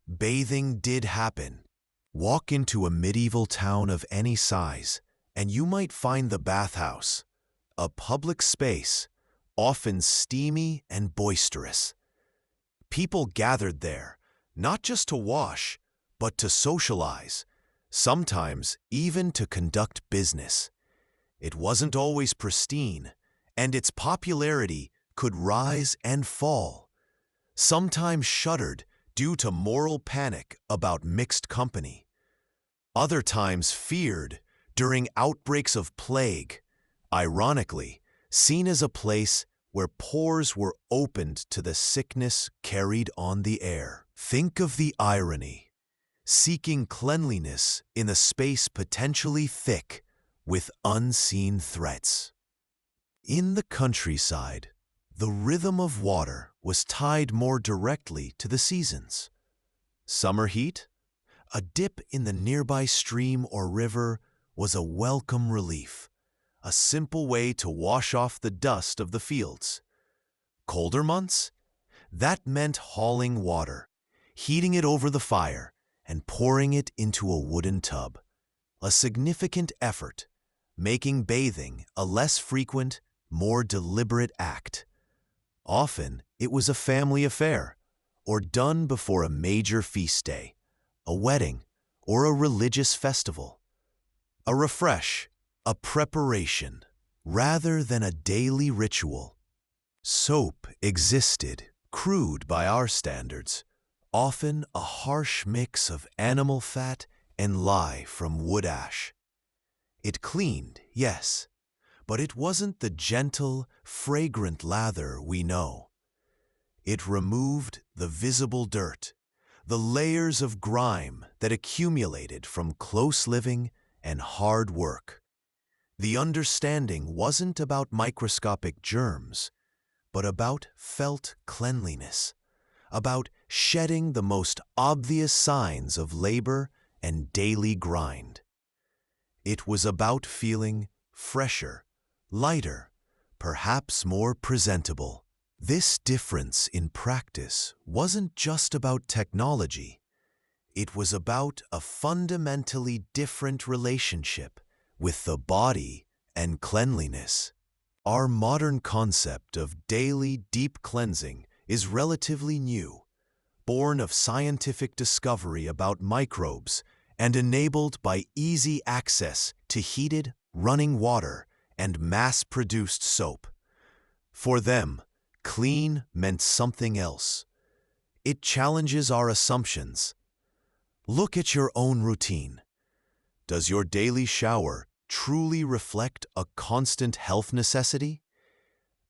Bathing did happen. Walk into a medieval town of any size, and you might find the bathhouse, a public space, often steamy and boisterous. People gathered there, not just to wash, but to socialize, sometimes even to conduct business. It wasn't always pristine, and its popularity could rise and fall, sometimes shuttered due to moral panic about mixed company, other times feared during outbreaks of plague, ironically, seen as a place where pores were opened to the sickness carried on the air. Think of the irony. Seeking cleanliness in a space potentially thick with unseen threats. In the countryside, the rhythm of water was tied more directly to the seasons. Summer heat? A dip in the nearby stream or river was a welcome relief, a simple way to wash off the dust of the fields. Colder months? That meant hauling water, heating it over the fire, and pouring it into a wooden tub. A significant effort, making bathing a less frequent, more deliberate act. Often, it was a family affair, or done before a major feast day, a wedding, or a religious festival. A refresh, a preparation, rather than a daily ritual. Soap existed, crude by our standards, often a harsh mix of animal fat and lye from wood ash. It cleaned, yes, but it wasn't the gentle, fragrant lather we know. It removed the visible dirt, the layers of grime that accumulated from close living and hard work. The understanding wasn't about microscopic germs, but about felt cleanliness, about shedding the most obvious signs of labor and daily grind. It was about feeling fresher, lighter, perhaps more presentable. This difference in practice wasn't just about technology. It was about a fundamentally different relationship with the body and cleanliness. Our modern concept of daily deep cleansing is relatively new, born of scientific discovery about microbes and enabled by easy access to heated, running water and mass-produced soap. For them, clean meant something else. It challenges our assumptions. Look at your own routine. Does your daily shower truly reflect a constant health necessity?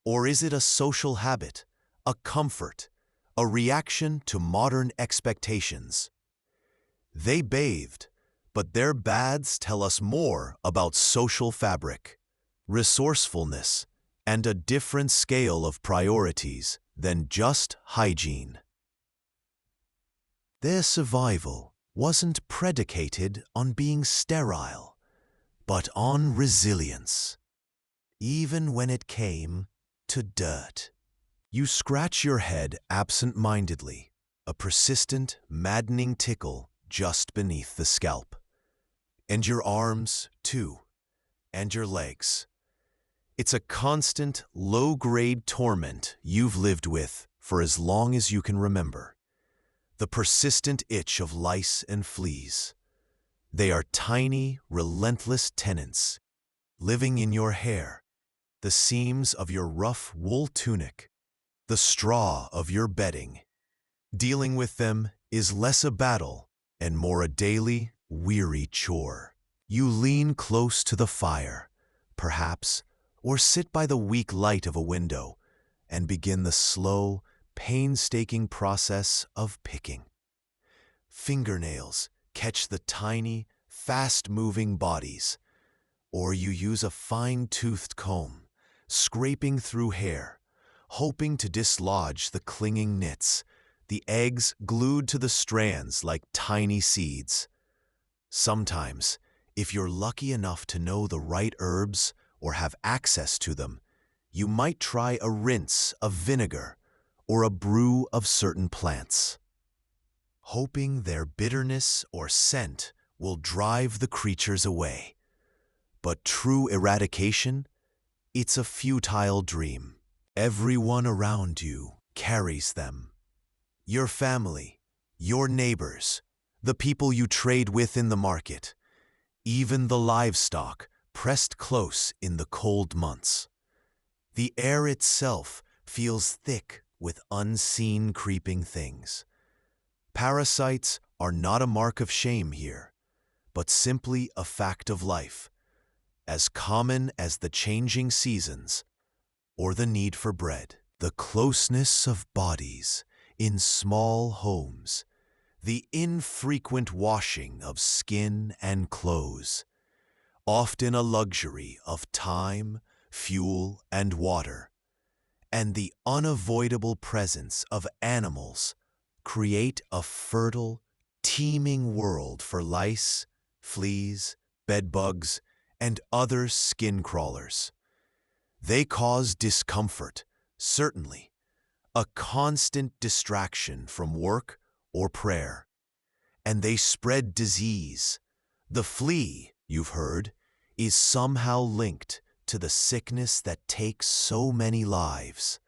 Or is it a social habit, a comfort, a reaction to modern expectations? They bathed, but their baths tell us more about social fabric, resourcefulness, and a different scale of priorities than just hygiene. Their survival wasn't predicated on being sterile, but on resilience, even when it came to dirt. You scratch your head absent-mindedly, a persistent, maddening tickle just beneath the scalp. And your arms, too, and your legs. It's a constant, low-grade torment you've lived with for as long as you can remember. The persistent itch of lice and fleas. They are tiny, relentless tenants, living in your hair, the seams of your rough wool tunic, the straw of your bedding. Dealing with them is less a battle and more a daily, weary chore. You lean close to the fire, perhaps, or sit by the weak light of a window and begin the slow, painstaking process of picking. Fingernails catch the tiny, fast-moving bodies, or you use a fine-toothed comb, scraping through hair, hoping to dislodge the clinging knits, the eggs glued to the strands like tiny seeds. Sometimes, if you're lucky enough to know the right herbs or have access to them, you might try a rinse of vinegar or a brew of certain plants, hoping their bitterness or scent will drive the creatures away. But true eradication, it's a futile dream. Everyone around you carries them. Your family, your neighbors, the people you trade with in the market, even the livestock pressed close in the cold months. The air itself feels thick with unseen creeping things. Parasites are not a mark of shame here, but simply a fact of life, as common as the changing seasons or the need for bread. The closeness of bodies in small homes, the infrequent washing of skin and clothes, often a luxury of time, fuel, and water, and the unavoidable presence of animals create a fertile, teeming world for lice, fleas, bedbugs, and other skin crawlers. They cause discomfort, certainly, a constant distraction from work or prayer, and they spread disease. The flea, you've heard, is somehow linked to the sickness that takes so many lives.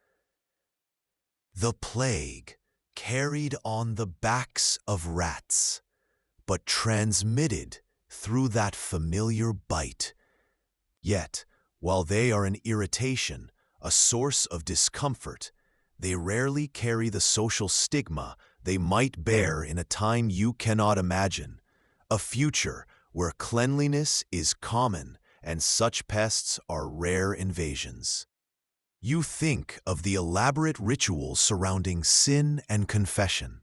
The plague, carried on the backs of rats, but transmitted through that familiar bite. Yet, while they are an irritation, a source of discomfort, they rarely carry the social stigma they might bear in a time you cannot imagine, a future where cleanliness is common and such pests are rare invasions. You think of the elaborate rituals surrounding sin and confession,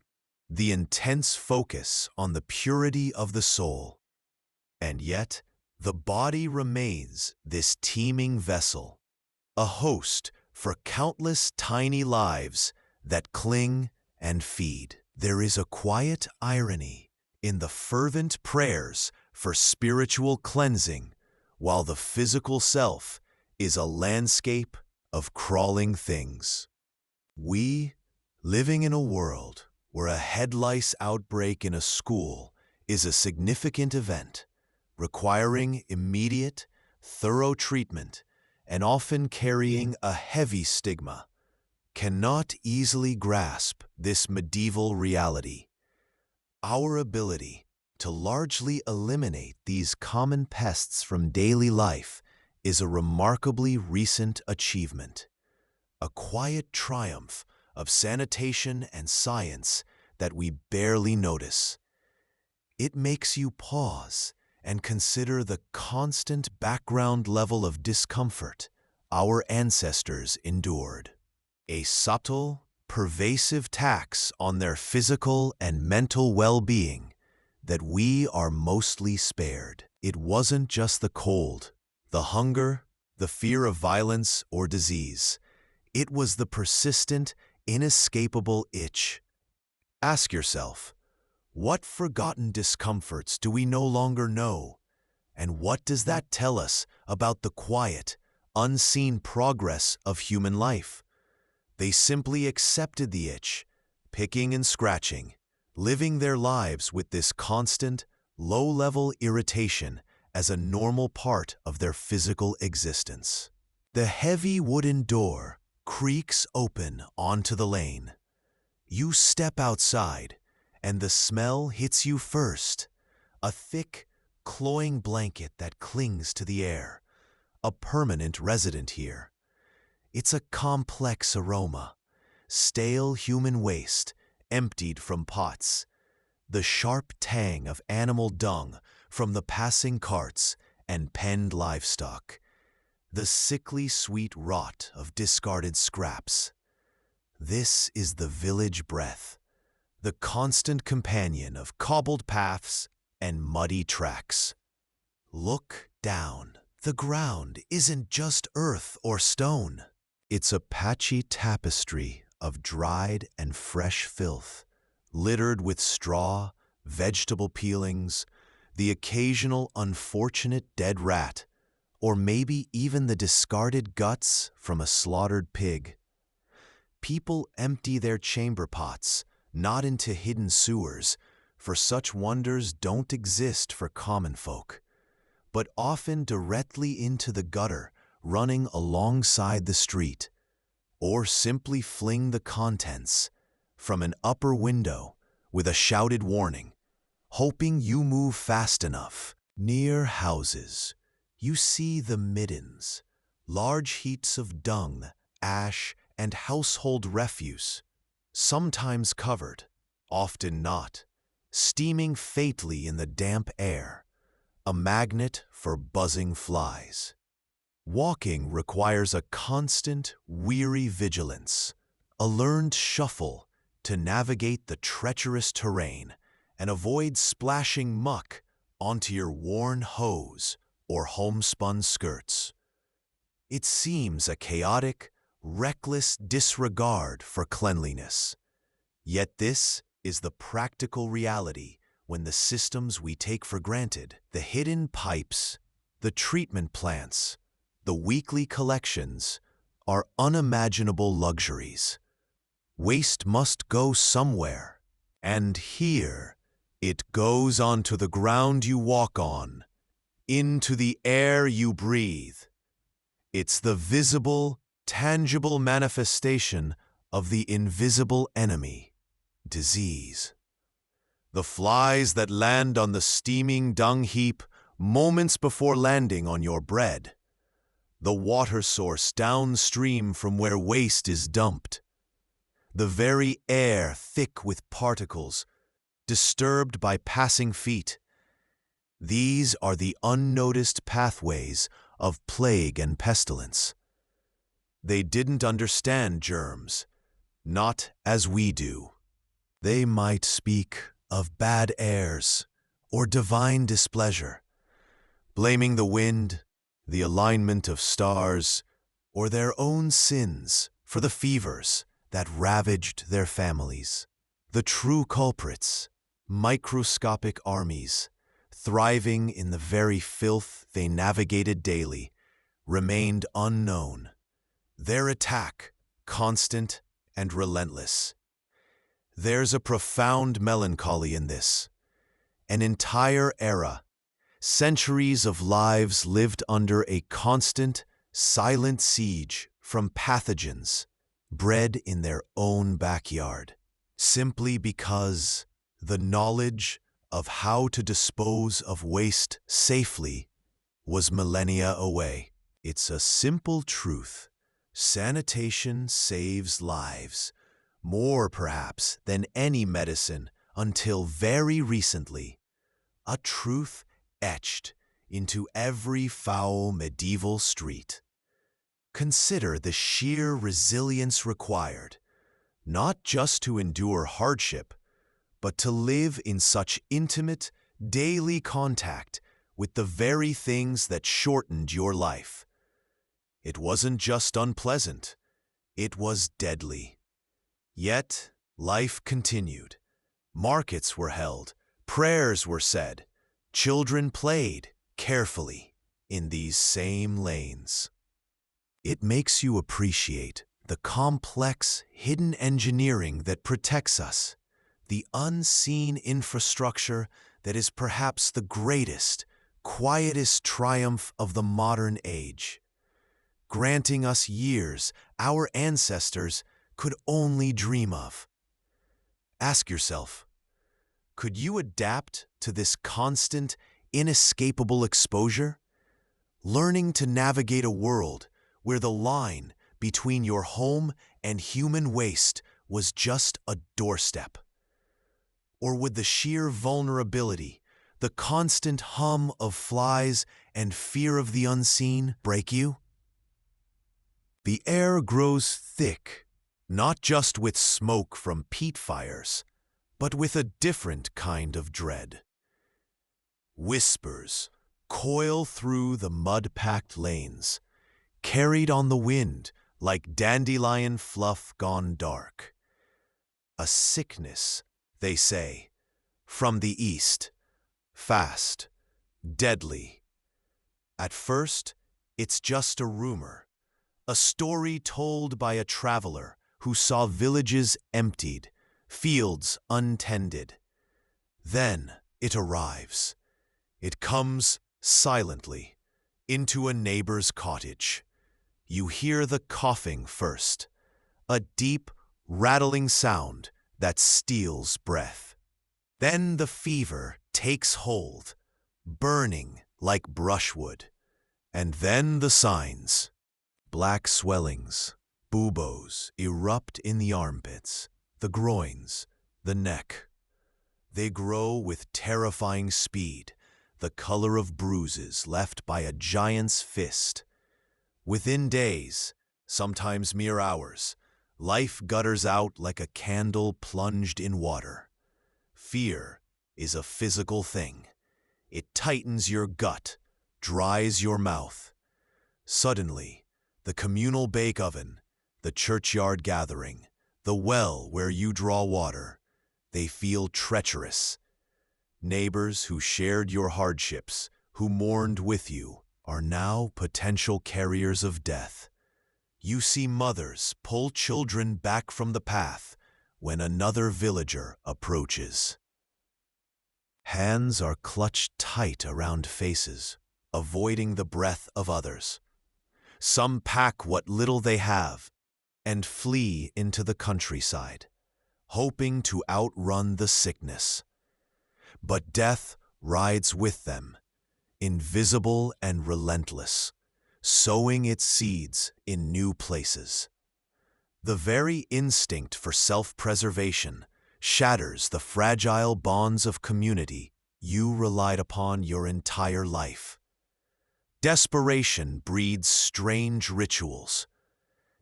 the intense focus on the purity of the soul. And yet, the body remains this teeming vessel, a host for countless tiny lives that cling and feed. There is a quiet irony in the fervent prayers for spiritual cleansing, while the physical self is a landscape of crawling things. We, living in a world where a head lice outbreak in a school is a significant event, requiring immediate, thorough treatment and often carrying a heavy stigma, cannot easily grasp this medieval reality. Our ability to largely eliminate these common pests from daily life is a remarkably recent achievement, a quiet triumph of sanitation and science that we barely notice. It makes you pause and consider the constant background level of discomfort our ancestors endured, a subtle, pervasive tax on their physical and mental well-being that we are mostly spared. It wasn't just the cold, the hunger, the fear of violence or disease. It was the persistent, inescapable itch. Ask yourself, what forgotten discomforts do we no longer know? And what does that tell us about the quiet, unseen progress of human life? They simply accepted the itch, picking and scratching, living their lives with this constant, low-level irritation as a normal part of their physical existence. The heavy wooden door creaks open onto the lane. You step outside, and the smell hits you first, a thick, cloying blanket that clings to the air, a permanent resident here. It's a complex aroma, stale human waste emptied from pots, the sharp tang of animal dung from the passing carts and penned livestock, the sickly sweet rot of discarded scraps. This is the village breath, the constant companion of cobbled paths and muddy tracks. Look down. The ground isn't just earth or stone. It's a patchy tapestry of dried and fresh filth, littered with straw, vegetable peelings, the occasional unfortunate dead rat, or maybe even the discarded guts from a slaughtered pig. People empty their chamber pots, not into hidden sewers, for such wonders don't exist for common folk, but often directly into the gutter running alongside the street, or simply fling the contents from an upper window with a shouted warning, hoping you move fast enough. Near houses, you see the middens, large heaps of dung, ash, and household refuse, sometimes covered, often not, steaming faintly in the damp air, a magnet for buzzing flies. Walking requires a constant, weary vigilance, a learned shuffle to navigate the treacherous terrain and avoid splashing muck onto your worn hose or homespun skirts. It seems a chaotic, reckless disregard for cleanliness. Yet this is the practical reality when the systems we take for granted, the hidden pipes, the treatment plants, the weekly collections, are unimaginable luxuries. Waste must go somewhere, and here it goes onto the ground you walk on, into the air you breathe. It's the visible, tangible manifestation of the invisible enemy, disease. The flies that land on the steaming dung heap moments before landing on your bread. The water source downstream from where waste is dumped. The very air thick with particles, disturbed by passing feet. These are the unnoticed pathways of plague and pestilence. They didn't understand germs, not as we do. They might speak of bad airs or divine displeasure, blaming the wind, the alignment of stars, or their own sins for the fevers that ravaged their families. The true culprits, microscopic armies, thriving in the very filth they navigated daily, remained unknown. Their attack, constant and relentless. There's a profound melancholy in this. An entire era, centuries of lives lived under a constant, silent siege from pathogens, bred in their own backyard, simply because the knowledge of how to dispose of waste safely was millennia away. It's a simple truth. Sanitation saves lives, more perhaps than any medicine until very recently. A truth etched into every foul medieval street. Consider the sheer resilience required, not just to endure hardship, but to live in such intimate, daily contact with the very things that shortened your life. It wasn't just unpleasant, it was deadly. Yet, life continued. Markets were held, prayers were said, children played carefully in these same lanes. It makes you appreciate the complex, hidden engineering that protects us, the unseen infrastructure that is perhaps the greatest, quietest triumph of the modern age, granting us years our ancestors could only dream of. Ask yourself, could you adapt to this constant, inescapable exposure? Learning to navigate a world where the line between your home and human waste was just a doorstep? Or would the sheer vulnerability, the constant hum of flies and fear of the unseen break you? The air grows thick, not just with smoke from peat fires, but with a different kind of dread. Whispers coil through the mud-packed lanes, carried on the wind like dandelion fluff gone dark. A sickness, they say, from the east, fast, deadly. At first, it's just a rumor, a story told by a traveler who saw villages emptied, fields untended. Then it arrives. It comes silently into a neighbor's cottage. You hear the coughing first, a deep, rattling sound that steals breath. Then the fever takes hold, burning like brushwood. And then the signs. Black swellings, buboes erupt in the armpits, the groins, the neck. They grow with terrifying speed, the color of bruises left by a giant's fist. Within days, sometimes mere hours, life gutters out like a candle plunged in water. Fear is a physical thing. It tightens your gut, dries your mouth. Suddenly, the communal bake oven, the churchyard gathering, the well where you draw water, they feel treacherous. Neighbors who shared your hardships, who mourned with you, are now potential carriers of death. You see mothers pull children back from the path when another villager approaches. Hands are clutched tight around faces, avoiding the breath of others. Some pack what little they have and flee into the countryside, hoping to outrun the sickness. But death rides with them, invisible and relentless, sowing its seeds in new places. The very instinct for self-preservation shatters the fragile bonds of community you relied upon your entire life. Desperation breeds strange rituals.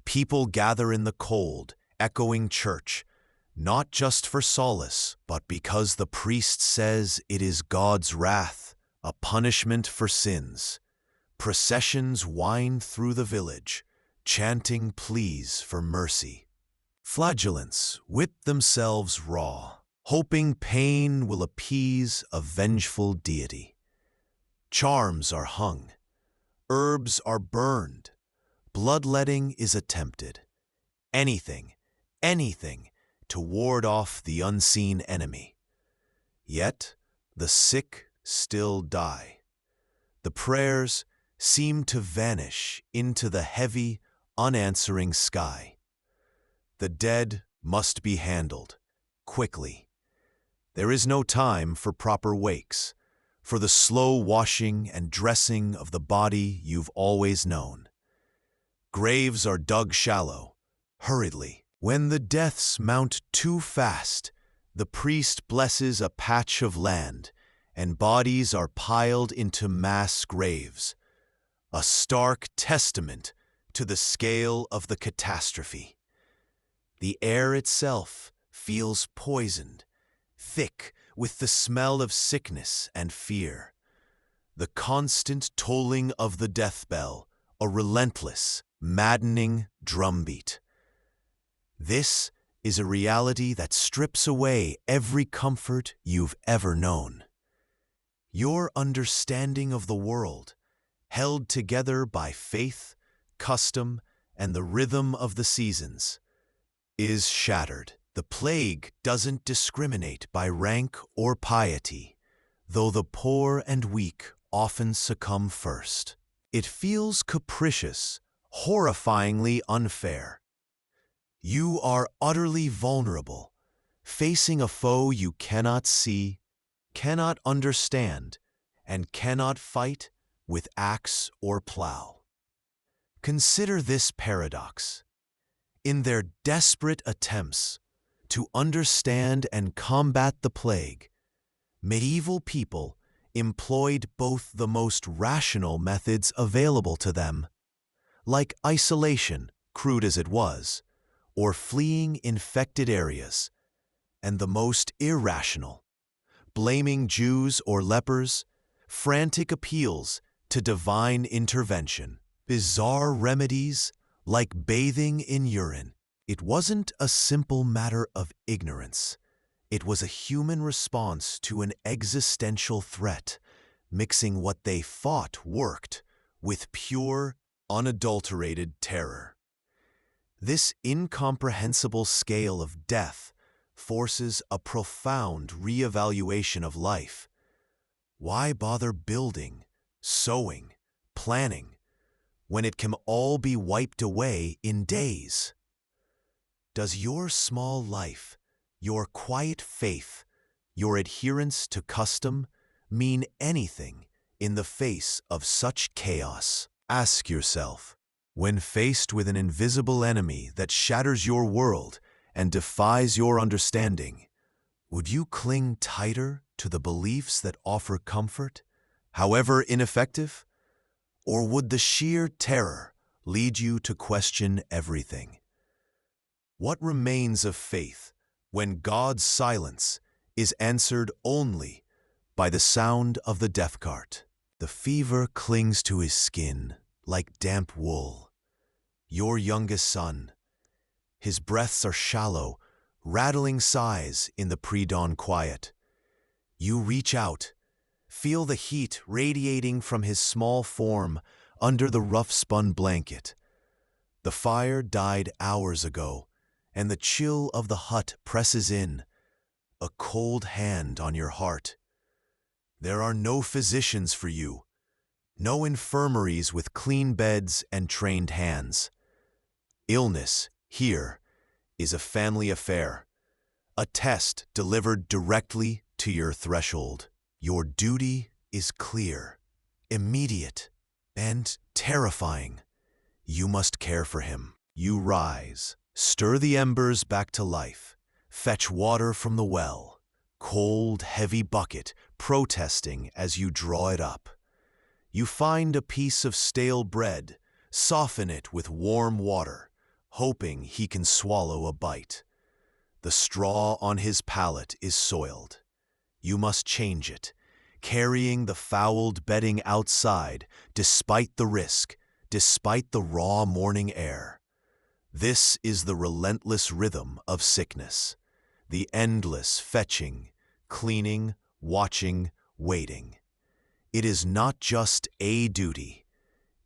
People gather in the cold, echoing church, not just for solace, but because the priest says it is God's wrath, a punishment for sins. Processions wind through the village, chanting pleas for mercy. Flagellants whip themselves raw, hoping pain will appease a vengeful deity. Charms are hung, herbs are burned, bloodletting is attempted. Anything to ward off the unseen enemy. Yet the sick still die. The prayers seem to vanish into the heavy, unanswering sky. The dead must be handled, quickly. There is no time for proper wakes, for the slow washing and dressing of the body you've always known. Graves are dug shallow, hurriedly. When the deaths mount too fast, the priest blesses a patch of land, and bodies are piled into mass graves, a stark testament to the scale of the catastrophe. The air itself feels poisoned, thick with the smell of sickness and fear. The constant tolling of the death bell, a relentless, maddening drumbeat. This is a reality that strips away every comfort you've ever known. Your understanding of the world, held together by faith, custom, and the rhythm of the seasons, is shattered. The plague doesn't discriminate by rank or piety, though the poor and weak often succumb first. It feels capricious, horrifyingly unfair. You are utterly vulnerable, facing a foe you cannot see, cannot understand, and cannot fight with axe or plow. Consider this paradox. In their desperate attempts to understand and combat the plague, medieval people employed both the most rational methods available to them, like isolation, crude as it was, or fleeing infected areas, and the most irrational, blaming Jews or lepers, frantic appeals to divine intervention, bizarre remedies like bathing in urine. It wasn't a simple matter of ignorance. It was a human response to an existential threat, mixing what they thought worked with pure, unadulterated terror. This incomprehensible scale of death forces a profound reevaluation of life. Why bother building, sowing, planning, when it can all be wiped away in days? Does your small life, your quiet faith, your adherence to custom mean anything in the face of such chaos? Ask yourself, when faced with an invisible enemy that shatters your world and defies your understanding, would you cling tighter to the beliefs that offer comfort, however ineffective? Or would the sheer terror lead you to question everything? What remains of faith when God's silence is answered only by the sound of the death cart? The fever clings to his skin like damp wool. Your youngest son, his breaths are shallow, rattling sighs in the pre-dawn quiet. You reach out, feel the heat radiating from his small form under the rough-spun blanket. The fire died hours ago, and the chill of the hut presses in, a cold hand on your heart. There are no physicians for you, no infirmaries with clean beds and trained hands. Illness Here is a family affair, a test delivered directly to your threshold. Your duty is clear, immediate, and terrifying. You must care for him. You rise, stir the embers back to life, fetch water from the well, cold, heavy bucket protesting as you draw it up. You find a piece of stale bread, soften it with warm water, hoping he can swallow a bite. The straw on his palate is soiled. You must change it, carrying the fouled bedding outside despite the risk, despite the raw morning air. This is the relentless rhythm of sickness, the endless fetching, cleaning, watching, waiting. It is not just a duty,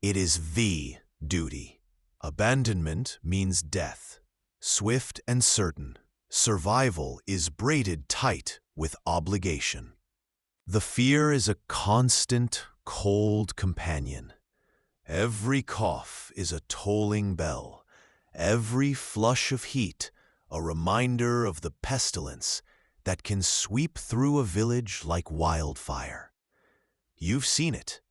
it is the duty. Abandonment means death, swift and certain. Survival is braided tight with obligation. The fear is a constant, cold companion. Every cough is a tolling bell, every flush of heat a reminder of the pestilence that can sweep through a village like wildfire. You've seen it.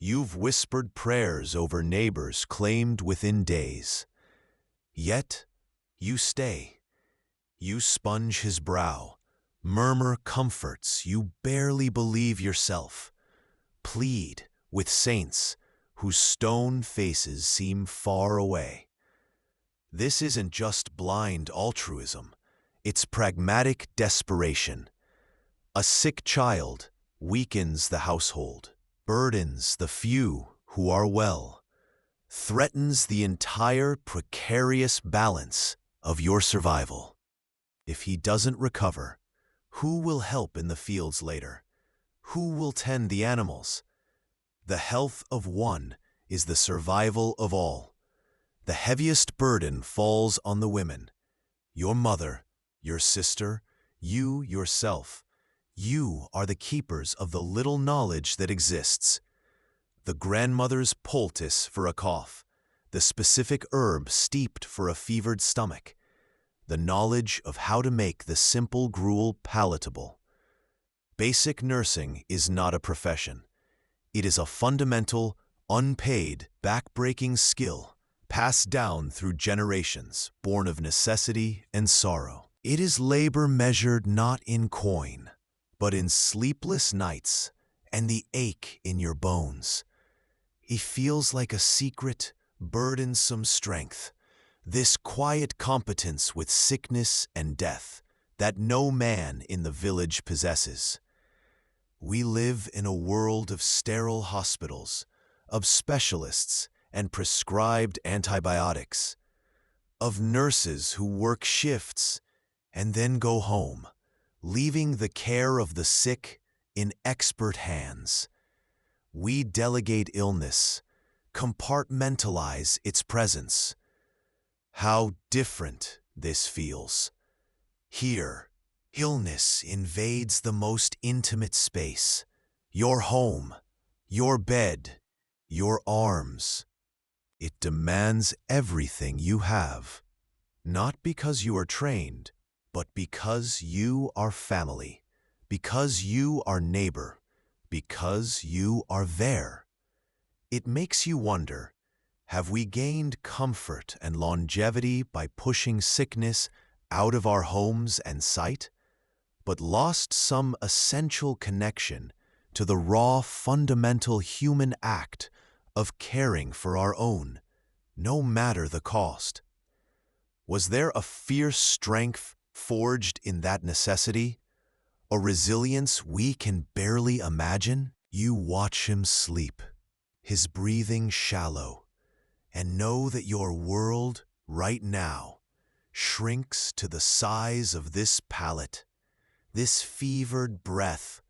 You've whispered prayers over neighbors claimed within days. Yet, you stay. You sponge his brow, murmur comforts you barely believe yourself, plead with saints whose stone faces seem far away. This isn't just blind altruism, it's pragmatic desperation. A sick child weakens the household, burdens the few who are well, threatens the entire precarious balance of your survival. If he doesn't recover, who will help in the fields later? Who will tend the animals? The health of one is the survival of all. The heaviest burden falls on the women. Your mother, your sister, you yourself. You are the keepers of the little knowledge that exists. The grandmother's poultice for a cough, the specific herb steeped for a fevered stomach, the knowledge of how to make the simple gruel palatable. Basic nursing is not a profession. It is a fundamental, unpaid, back-breaking skill, passed down through generations, born of necessity and sorrow. It is labor measured not in coin, but in sleepless nights and the ache in your bones. It feels like a secret, burdensome strength, this quiet competence with sickness and death that no man in the village possesses. We live in a world of sterile hospitals, of specialists and prescribed antibiotics, of nurses who work shifts and then go home, leaving the care of the sick in expert hands. We delegate illness, compartmentalize its presence. How different this feels. Here, illness invades the most intimate space, your home, your bed, your arms. It demands everything you have, not because you are trained, but because you are family, because you are neighbor, because you are there. It makes you wonder, have we gained comfort and longevity by pushing sickness out of our homes and sight, but lost some essential connection to the raw, fundamental human act of caring for our own, no matter the cost? Was there a fierce strength forged in that necessity, a resilience we can barely imagine? You watch him sleep, his breathing shallow, and know that your world, right now, shrinks to the size of this palate, this fevered breath,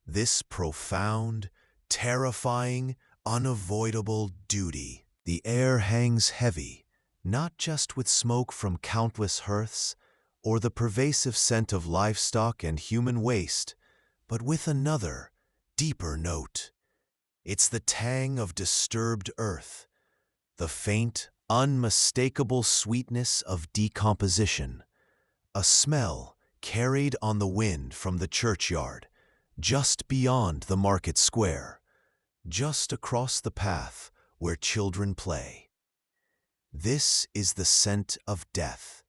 this profound, terrifying, unavoidable duty. The air hangs heavy, not just with smoke from countless hearths, or the pervasive scent of livestock and human waste, but with another, deeper note. It's the tang of disturbed earth, the faint, unmistakable sweetness of decomposition, a smell carried on the wind from the churchyard, just beyond the market square, just across the path where children play. This is the scent of death,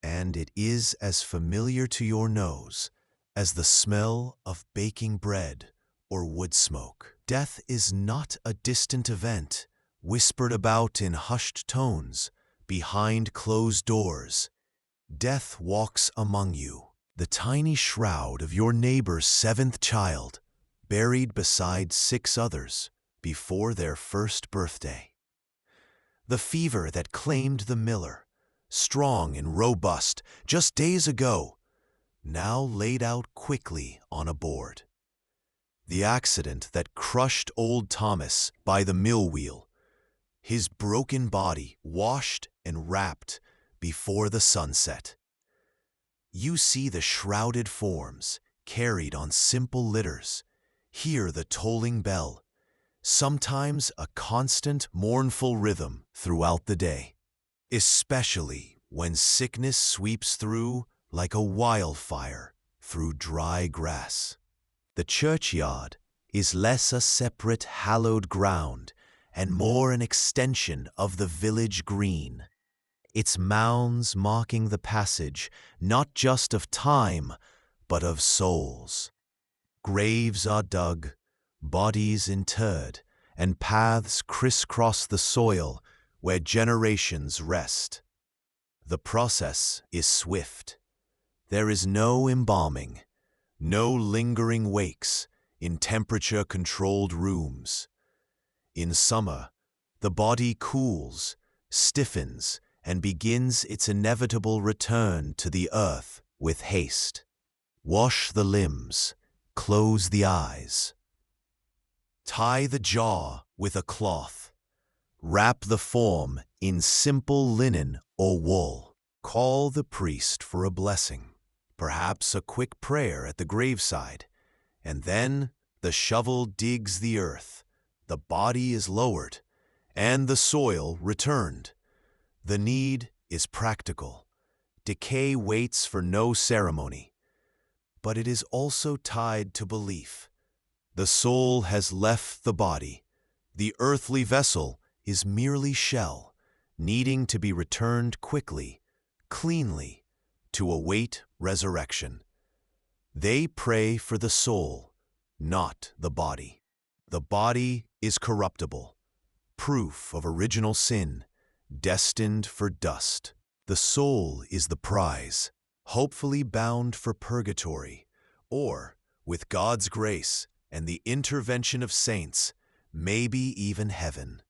and it is as familiar to your nose as the smell of baking bread or wood smoke. Death is not a distant event, whispered about in hushed tones, behind closed doors. Death walks among you, the tiny shroud of your neighbor's seventh child, buried beside 6 others before their first birthday. The fever that claimed the miller, strong and robust just days ago, now laid out quickly on a board. The accident that crushed old Thomas by the mill wheel, his broken body washed and wrapped before the sunset. You see the shrouded forms carried on simple litters, hear the tolling bell, sometimes a constant mournful rhythm throughout the day, especially when sickness sweeps through like a wildfire through dry grass. The churchyard is less a separate hallowed ground and more an extension of the village green, its mounds marking the passage not just of time, but of souls. Graves are dug, bodies interred, and paths crisscross the soil where generations rest. The process is swift. There is no embalming, no lingering wakes in temperature-controlled rooms. In summer, the body cools, stiffens, and begins its inevitable return to the earth with haste. Wash the limbs, close the eyes. Tie the jaw with a cloth. Wrap the form in simple linen or wool. Call the priest for a blessing, perhaps a quick prayer at the graveside, and then the shovel digs the earth, the body is lowered, and the soil returned. The need is practical. Decay waits for no ceremony. But it is also tied to belief. The soul has left the body. The earthly vessel is merely shell, needing to be returned quickly, cleanly, to await resurrection. They pray for the soul, not the body. The body is corruptible, proof of original sin, destined for dust. The soul is the prize, hopefully bound for purgatory, or, with God's grace and the intervention of saints, maybe even heaven.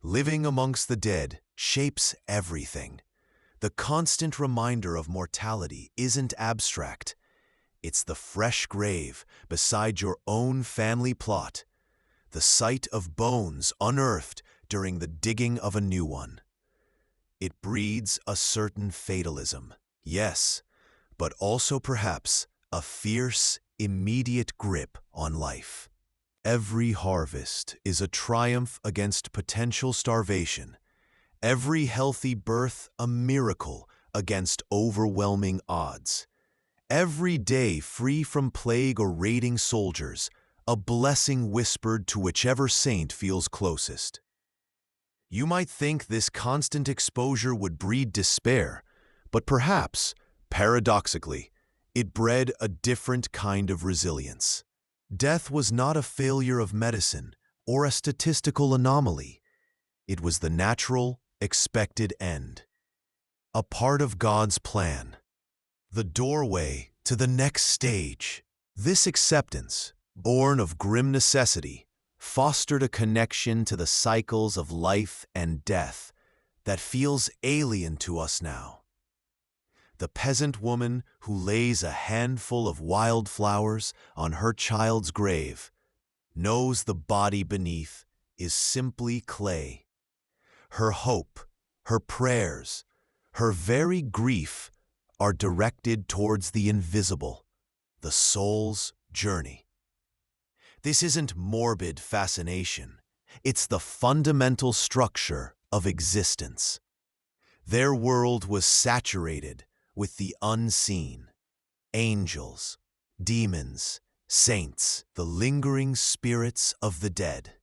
Living amongst the dead shapes everything. The constant reminder of mortality isn't abstract. It's the fresh grave beside your own family plot, the sight of bones unearthed during the digging of a new one. It breeds a certain fatalism, yes, but also perhaps a fierce, immediate grip on life. Every harvest is a triumph against potential starvation. Every healthy birth a miracle against overwhelming odds. Every day free from plague or raiding soldiers, a blessing whispered to whichever saint feels closest. You might think this constant exposure would breed despair, but perhaps, paradoxically, it bred a different kind of resilience. Death was not a failure of medicine or a statistical anomaly. It was the natural, expected end. A part of God's plan. The doorway to the next stage. This acceptance, born of grim necessity, fostered a connection to the cycles of life and death that feels alien to us now. The peasant woman who lays a handful of wildflowers on her child's grave knows the body beneath is simply clay. Her hope, her prayers, her very grief are directed towards the invisible, the soul's journey. This isn't morbid fascination. It's the fundamental structure of existence. Their world was saturated with the unseen. Angels, demons, saints, the lingering spirits of the dead.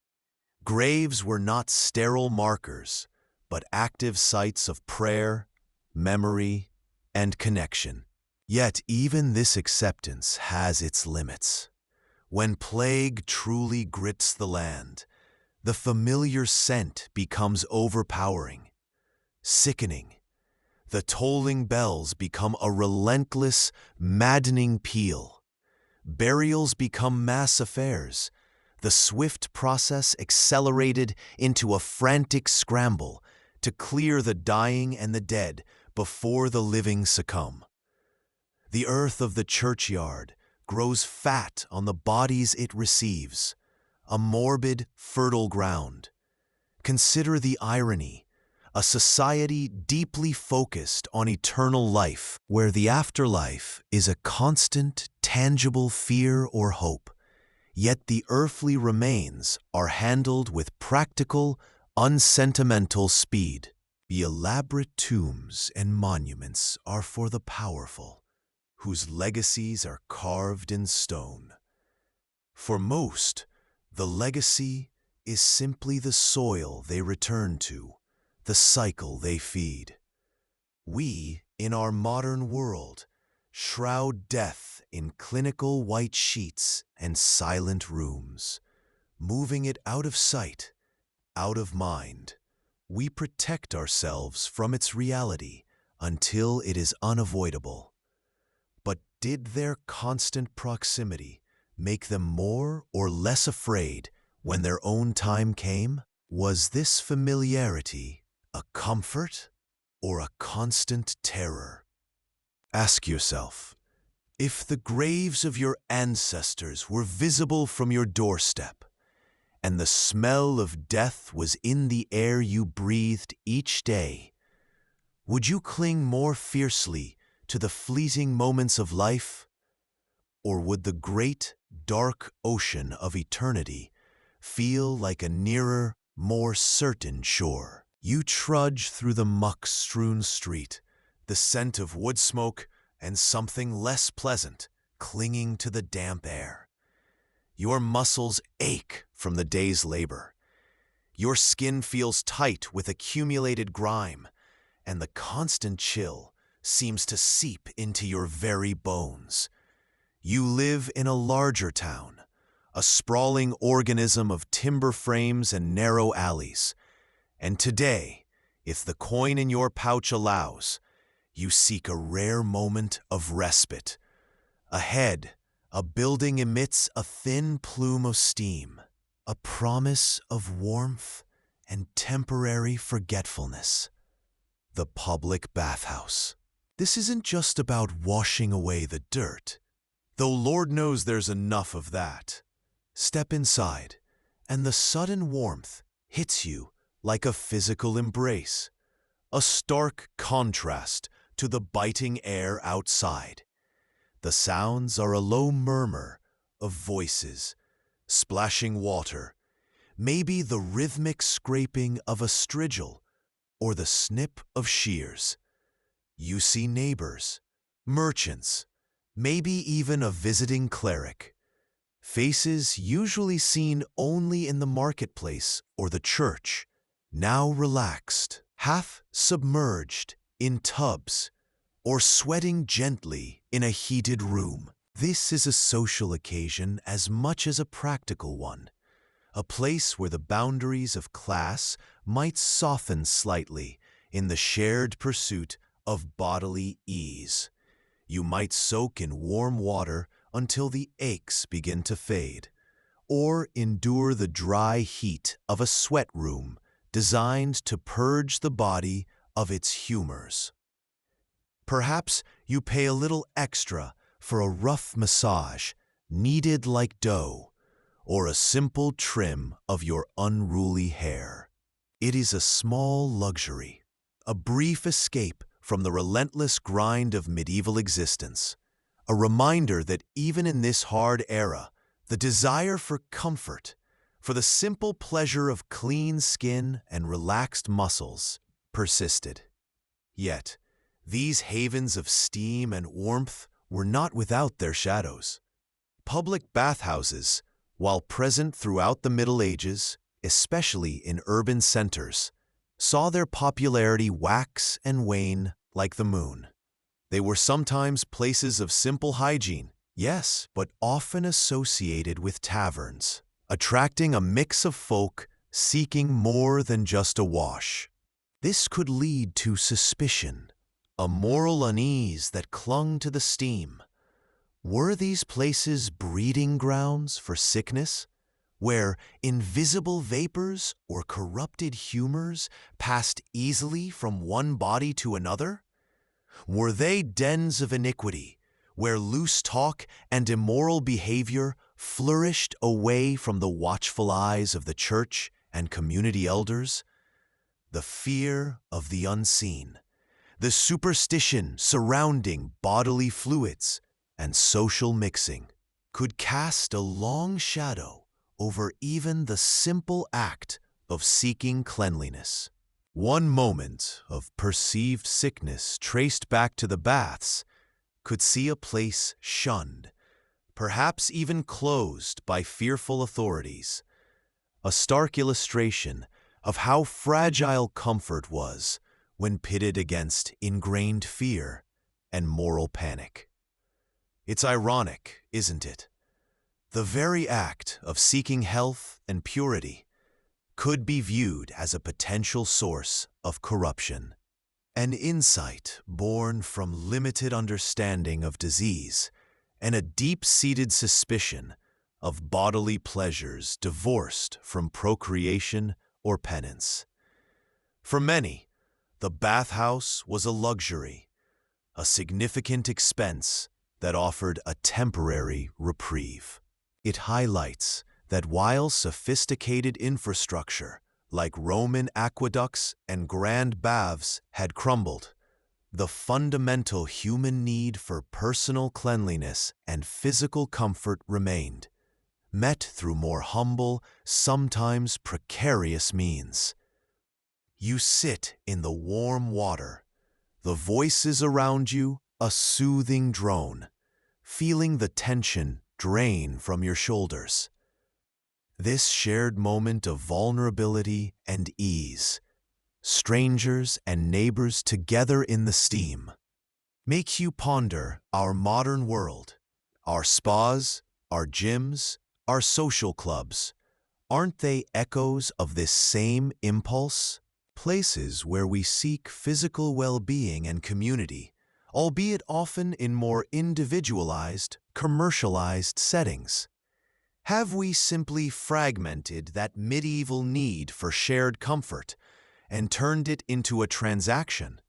Graves were not sterile markers, but active sites of prayer, memory, and connection. Yet even this acceptance has its limits. When plague truly grits the land, the familiar scent becomes overpowering, sickening. The tolling bells become a relentless, maddening peal. Burials become mass affairs, the swift process accelerated into a frantic scramble to clear the dying and the dead before the living succumb. The earth of the churchyard grows fat on the bodies it receives, a morbid, fertile ground. Consider the irony, a society deeply focused on eternal life, where the afterlife is a constant, tangible fear or hope, yet the earthly remains are handled with practical, unsentimental speed. The elaborate tombs and monuments are for the powerful, whose legacies are carved in stone. For most, the legacy is simply the soil they return to, the cycle they feed. We, in our modern world, shroud death in clinical white sheets and silent rooms, moving it out of sight, out of mind. We protect ourselves from its reality until it is unavoidable. But did their constant proximity make them more or less afraid when their own time came? Was this familiarity a comfort or a constant terror? Ask yourself, if the graves of your ancestors were visible from your doorstep, and the smell of death was in the air you breathed each day, would you cling more fiercely to the fleeting moments of life? Or would the great, dark ocean of eternity feel like a nearer, more certain shore? You trudge through the muck-strewn street, the scent of wood smoke and something less pleasant clinging to the damp air. Your muscles ache from the day's labor. Your skin feels tight with accumulated grime, and the constant chill seems to seep into your very bones. You live in a larger town, a sprawling organism of timber frames and narrow alleys. And today, if the coin in your pouch allows, you seek a rare moment of respite. Ahead, a building emits a thin plume of steam, a promise of warmth and temporary forgetfulness. The public bathhouse. This isn't just about washing away the dirt, though Lord knows there's enough of that. Step inside, and the sudden warmth hits you like a physical embrace, a stark contrast to the biting air outside. The sounds are a low murmur of voices, splashing water, maybe the rhythmic scraping of a strigil or the snip of shears. You see neighbors, merchants, maybe even a visiting cleric. Faces usually seen only in the marketplace or the church, now relaxed, half submerged in tubs, or sweating gently in a heated room. This is a social occasion as much as a practical one, a place where the boundaries of class might soften slightly in the shared pursuit of bodily ease. You might soak in warm water until the aches begin to fade, or endure the dry heat of a sweat room designed to purge the body of its humors. Perhaps you pay a little extra for a rough massage, kneaded like dough, or a simple trim of your unruly hair. It is a small luxury, a brief escape from the relentless grind of medieval existence, a reminder that even in this hard era, the desire for comfort, for the simple pleasure of clean skin and relaxed muscles, persisted. Yet, these havens of steam and warmth were not without their shadows. Public bathhouses, while present throughout the Middle Ages, especially in urban centers, saw their popularity wax and wane like the moon. They were sometimes places of simple hygiene, yes, but often associated with taverns, attracting a mix of folk seeking more than just a wash. This could lead to suspicion, a moral unease that clung to the steam. Were these places breeding grounds for sickness, where invisible vapors or corrupted humors passed easily from one body to another? Were they dens of iniquity, where loose talk and immoral behavior flourished away from the watchful eyes of the church and community elders? The fear of the unseen, the superstition surrounding bodily fluids and social mixing, could cast a long shadow over even the simple act of seeking cleanliness. One moment of perceived sickness traced back to the baths could see a place shunned, perhaps even closed by fearful authorities, a stark illustration of how fragile comfort was when pitted against ingrained fear and moral panic. It's ironic, isn't it? The very act of seeking health and purity could be viewed as a potential source of corruption. An insight born from limited understanding of disease and a deep-seated suspicion of bodily pleasures divorced from procreation or penance. For many, the bathhouse was a luxury, a significant expense that offered a temporary reprieve. It highlights that while sophisticated infrastructure like Roman aqueducts and grand baths had crumbled, the fundamental human need for personal cleanliness and physical comfort remained, met through more humble, sometimes precarious means. You sit in the warm water, the voices around you a soothing drone, feeling the tension drain from your shoulders. This shared moment of vulnerability and ease, strangers and neighbors together in the steam, makes you ponder our modern world. Our spas, our gyms, our social clubs, aren't they echoes of this same impulse? Places where we seek physical well-being and community, albeit often in more individualized, commercialized settings. Have we simply fragmented that medieval need for shared comfort and turned it into a transaction,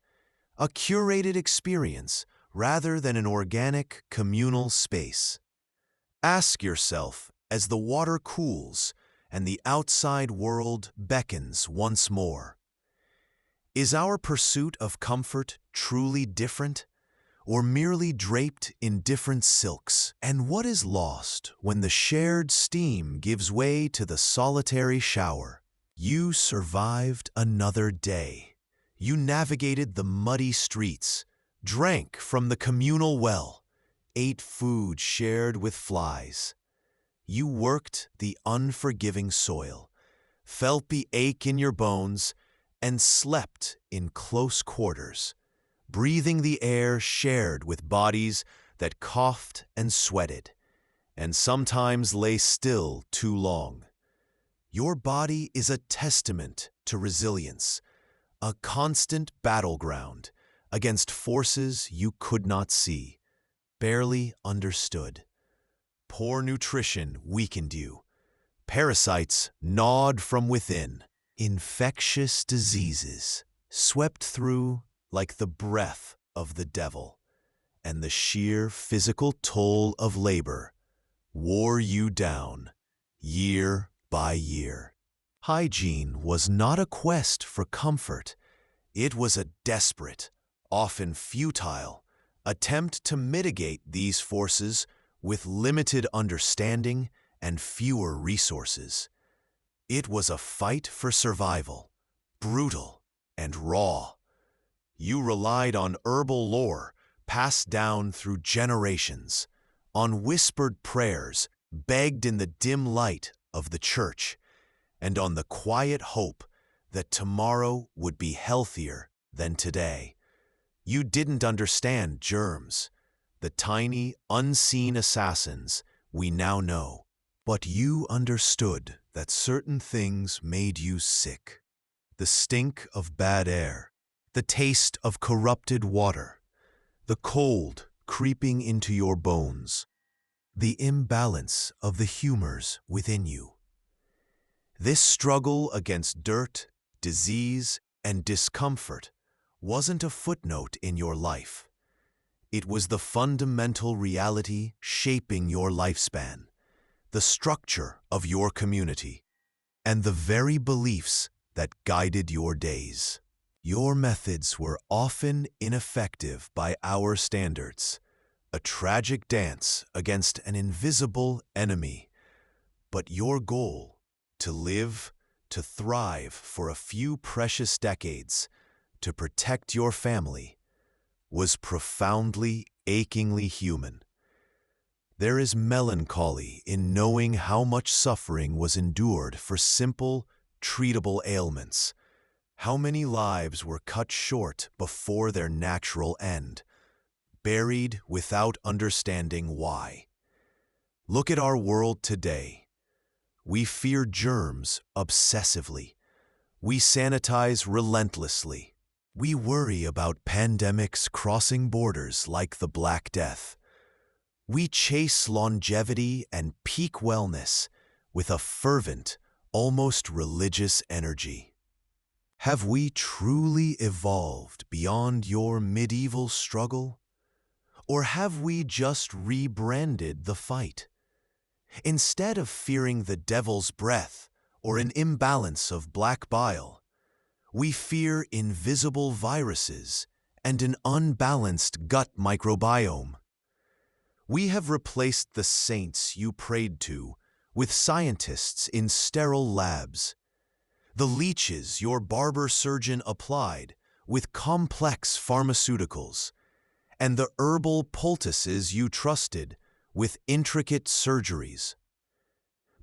a curated experience rather than an organic, communal space? Ask yourself as the water cools and the outside world beckons once more. Is our pursuit of comfort truly different, or merely draped in different silks? And what is lost when the shared steam gives way to the solitary shower? You survived another day. You navigated the muddy streets, drank from the communal well, ate food shared with flies. You worked the unforgiving soil, felt the ache in your bones, and slept in close quarters, breathing the air shared with bodies that coughed and sweated, and sometimes lay still too long. Your body is a testament to resilience, a constant battleground against forces you could not see, barely understood. Poor nutrition weakened you. Parasites gnawed from within. Infectious diseases swept through like the breath of the devil, and the sheer physical toll of labor wore you down year by year. Hygiene was not a quest for comfort. It was a desperate, often futile, attempt to mitigate these forces with limited understanding and fewer resources. It was a fight for survival, brutal and raw. You relied on herbal lore passed down through generations, on whispered prayers begged in the dim light of the church, and on the quiet hope that tomorrow would be healthier than today. You didn't understand germs, the tiny, unseen assassins we now know, but you understood that certain things made you sick. The stink of bad air, the taste of corrupted water, the cold creeping into your bones, the imbalance of the humors within you. This struggle against dirt, disease, and discomfort wasn't a footnote in your life. It was the fundamental reality shaping your lifespan, the structure of your community, and the very beliefs that guided your days. Your methods were often ineffective by our standards, a tragic dance against an invisible enemy. But your goal, to live, to thrive for a few precious decades, to protect your family, was profoundly, achingly human. There is melancholy in knowing how much suffering was endured for simple, treatable ailments. How many lives were cut short before their natural end, buried without understanding why. Look at our world today. We fear germs obsessively. We sanitize relentlessly. We worry about pandemics crossing borders like the Black Death. We chase longevity and peak wellness with a fervent, almost religious energy. Have we truly evolved beyond your medieval struggle? Or have we just rebranded the fight? Instead of fearing the devil's breath or an imbalance of black bile, we fear invisible viruses and an unbalanced gut microbiome. We have replaced the saints you prayed to with scientists in sterile labs, the leeches your barber surgeon applied with complex pharmaceuticals, and the herbal poultices you trusted with intricate surgeries.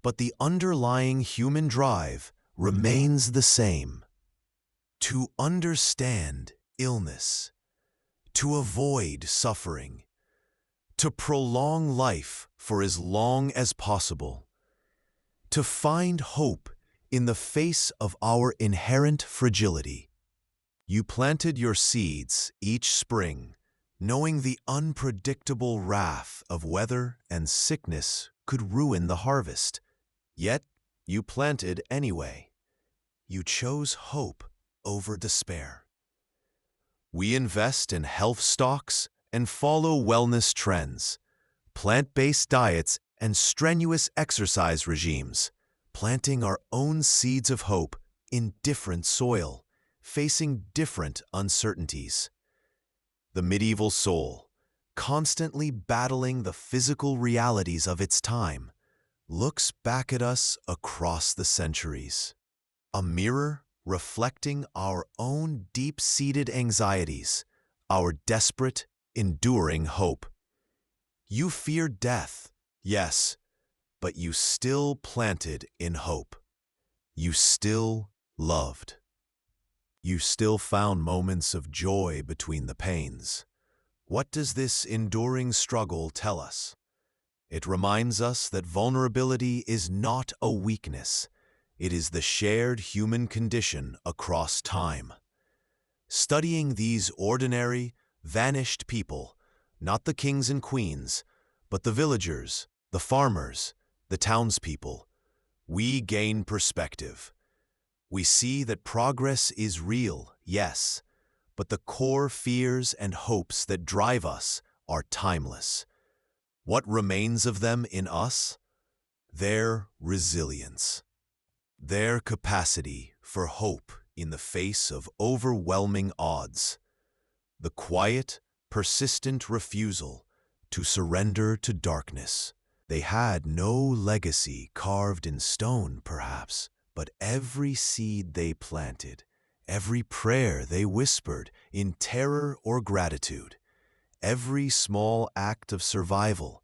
But the underlying human drive remains the same: to understand illness, to avoid suffering, to prolong life for as long as possible, to find hope in the face of our inherent fragility. You planted your seeds each spring, knowing the unpredictable wrath of weather and sickness could ruin the harvest. Yet you planted anyway. You chose hope over despair. We invest in health stocks and follow wellness trends, plant-based diets and strenuous exercise regimes, planting our own seeds of hope in different soil, facing different uncertainties. The medieval soul, constantly battling the physical realities of its time, looks back at us across the centuries, a mirror reflecting our own deep-seated anxieties, our desperate, enduring hope. You feared death, yes, but you still planted in hope. You still loved. You still found moments of joy between the pains. What does this enduring struggle tell us? It reminds us that vulnerability is not a weakness. It is the shared human condition across time. Studying these ordinary, vanished people, not the kings and queens, but the villagers, the farmers, the townspeople, we gain perspective. We see that progress is real, yes, but the core fears and hopes that drive us are timeless. What remains of them in us? Their resilience. Their capacity for hope in the face of overwhelming odds. The quiet, persistent refusal to surrender to darkness. They had no legacy carved in stone, perhaps, But every seed they planted, every prayer they whispered in terror or gratitude, every small act of survival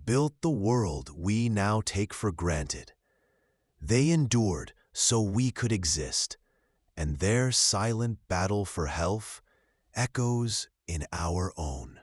built the world we now take for granted. They endured so we could exist, and their silent battle for health echoes in our own.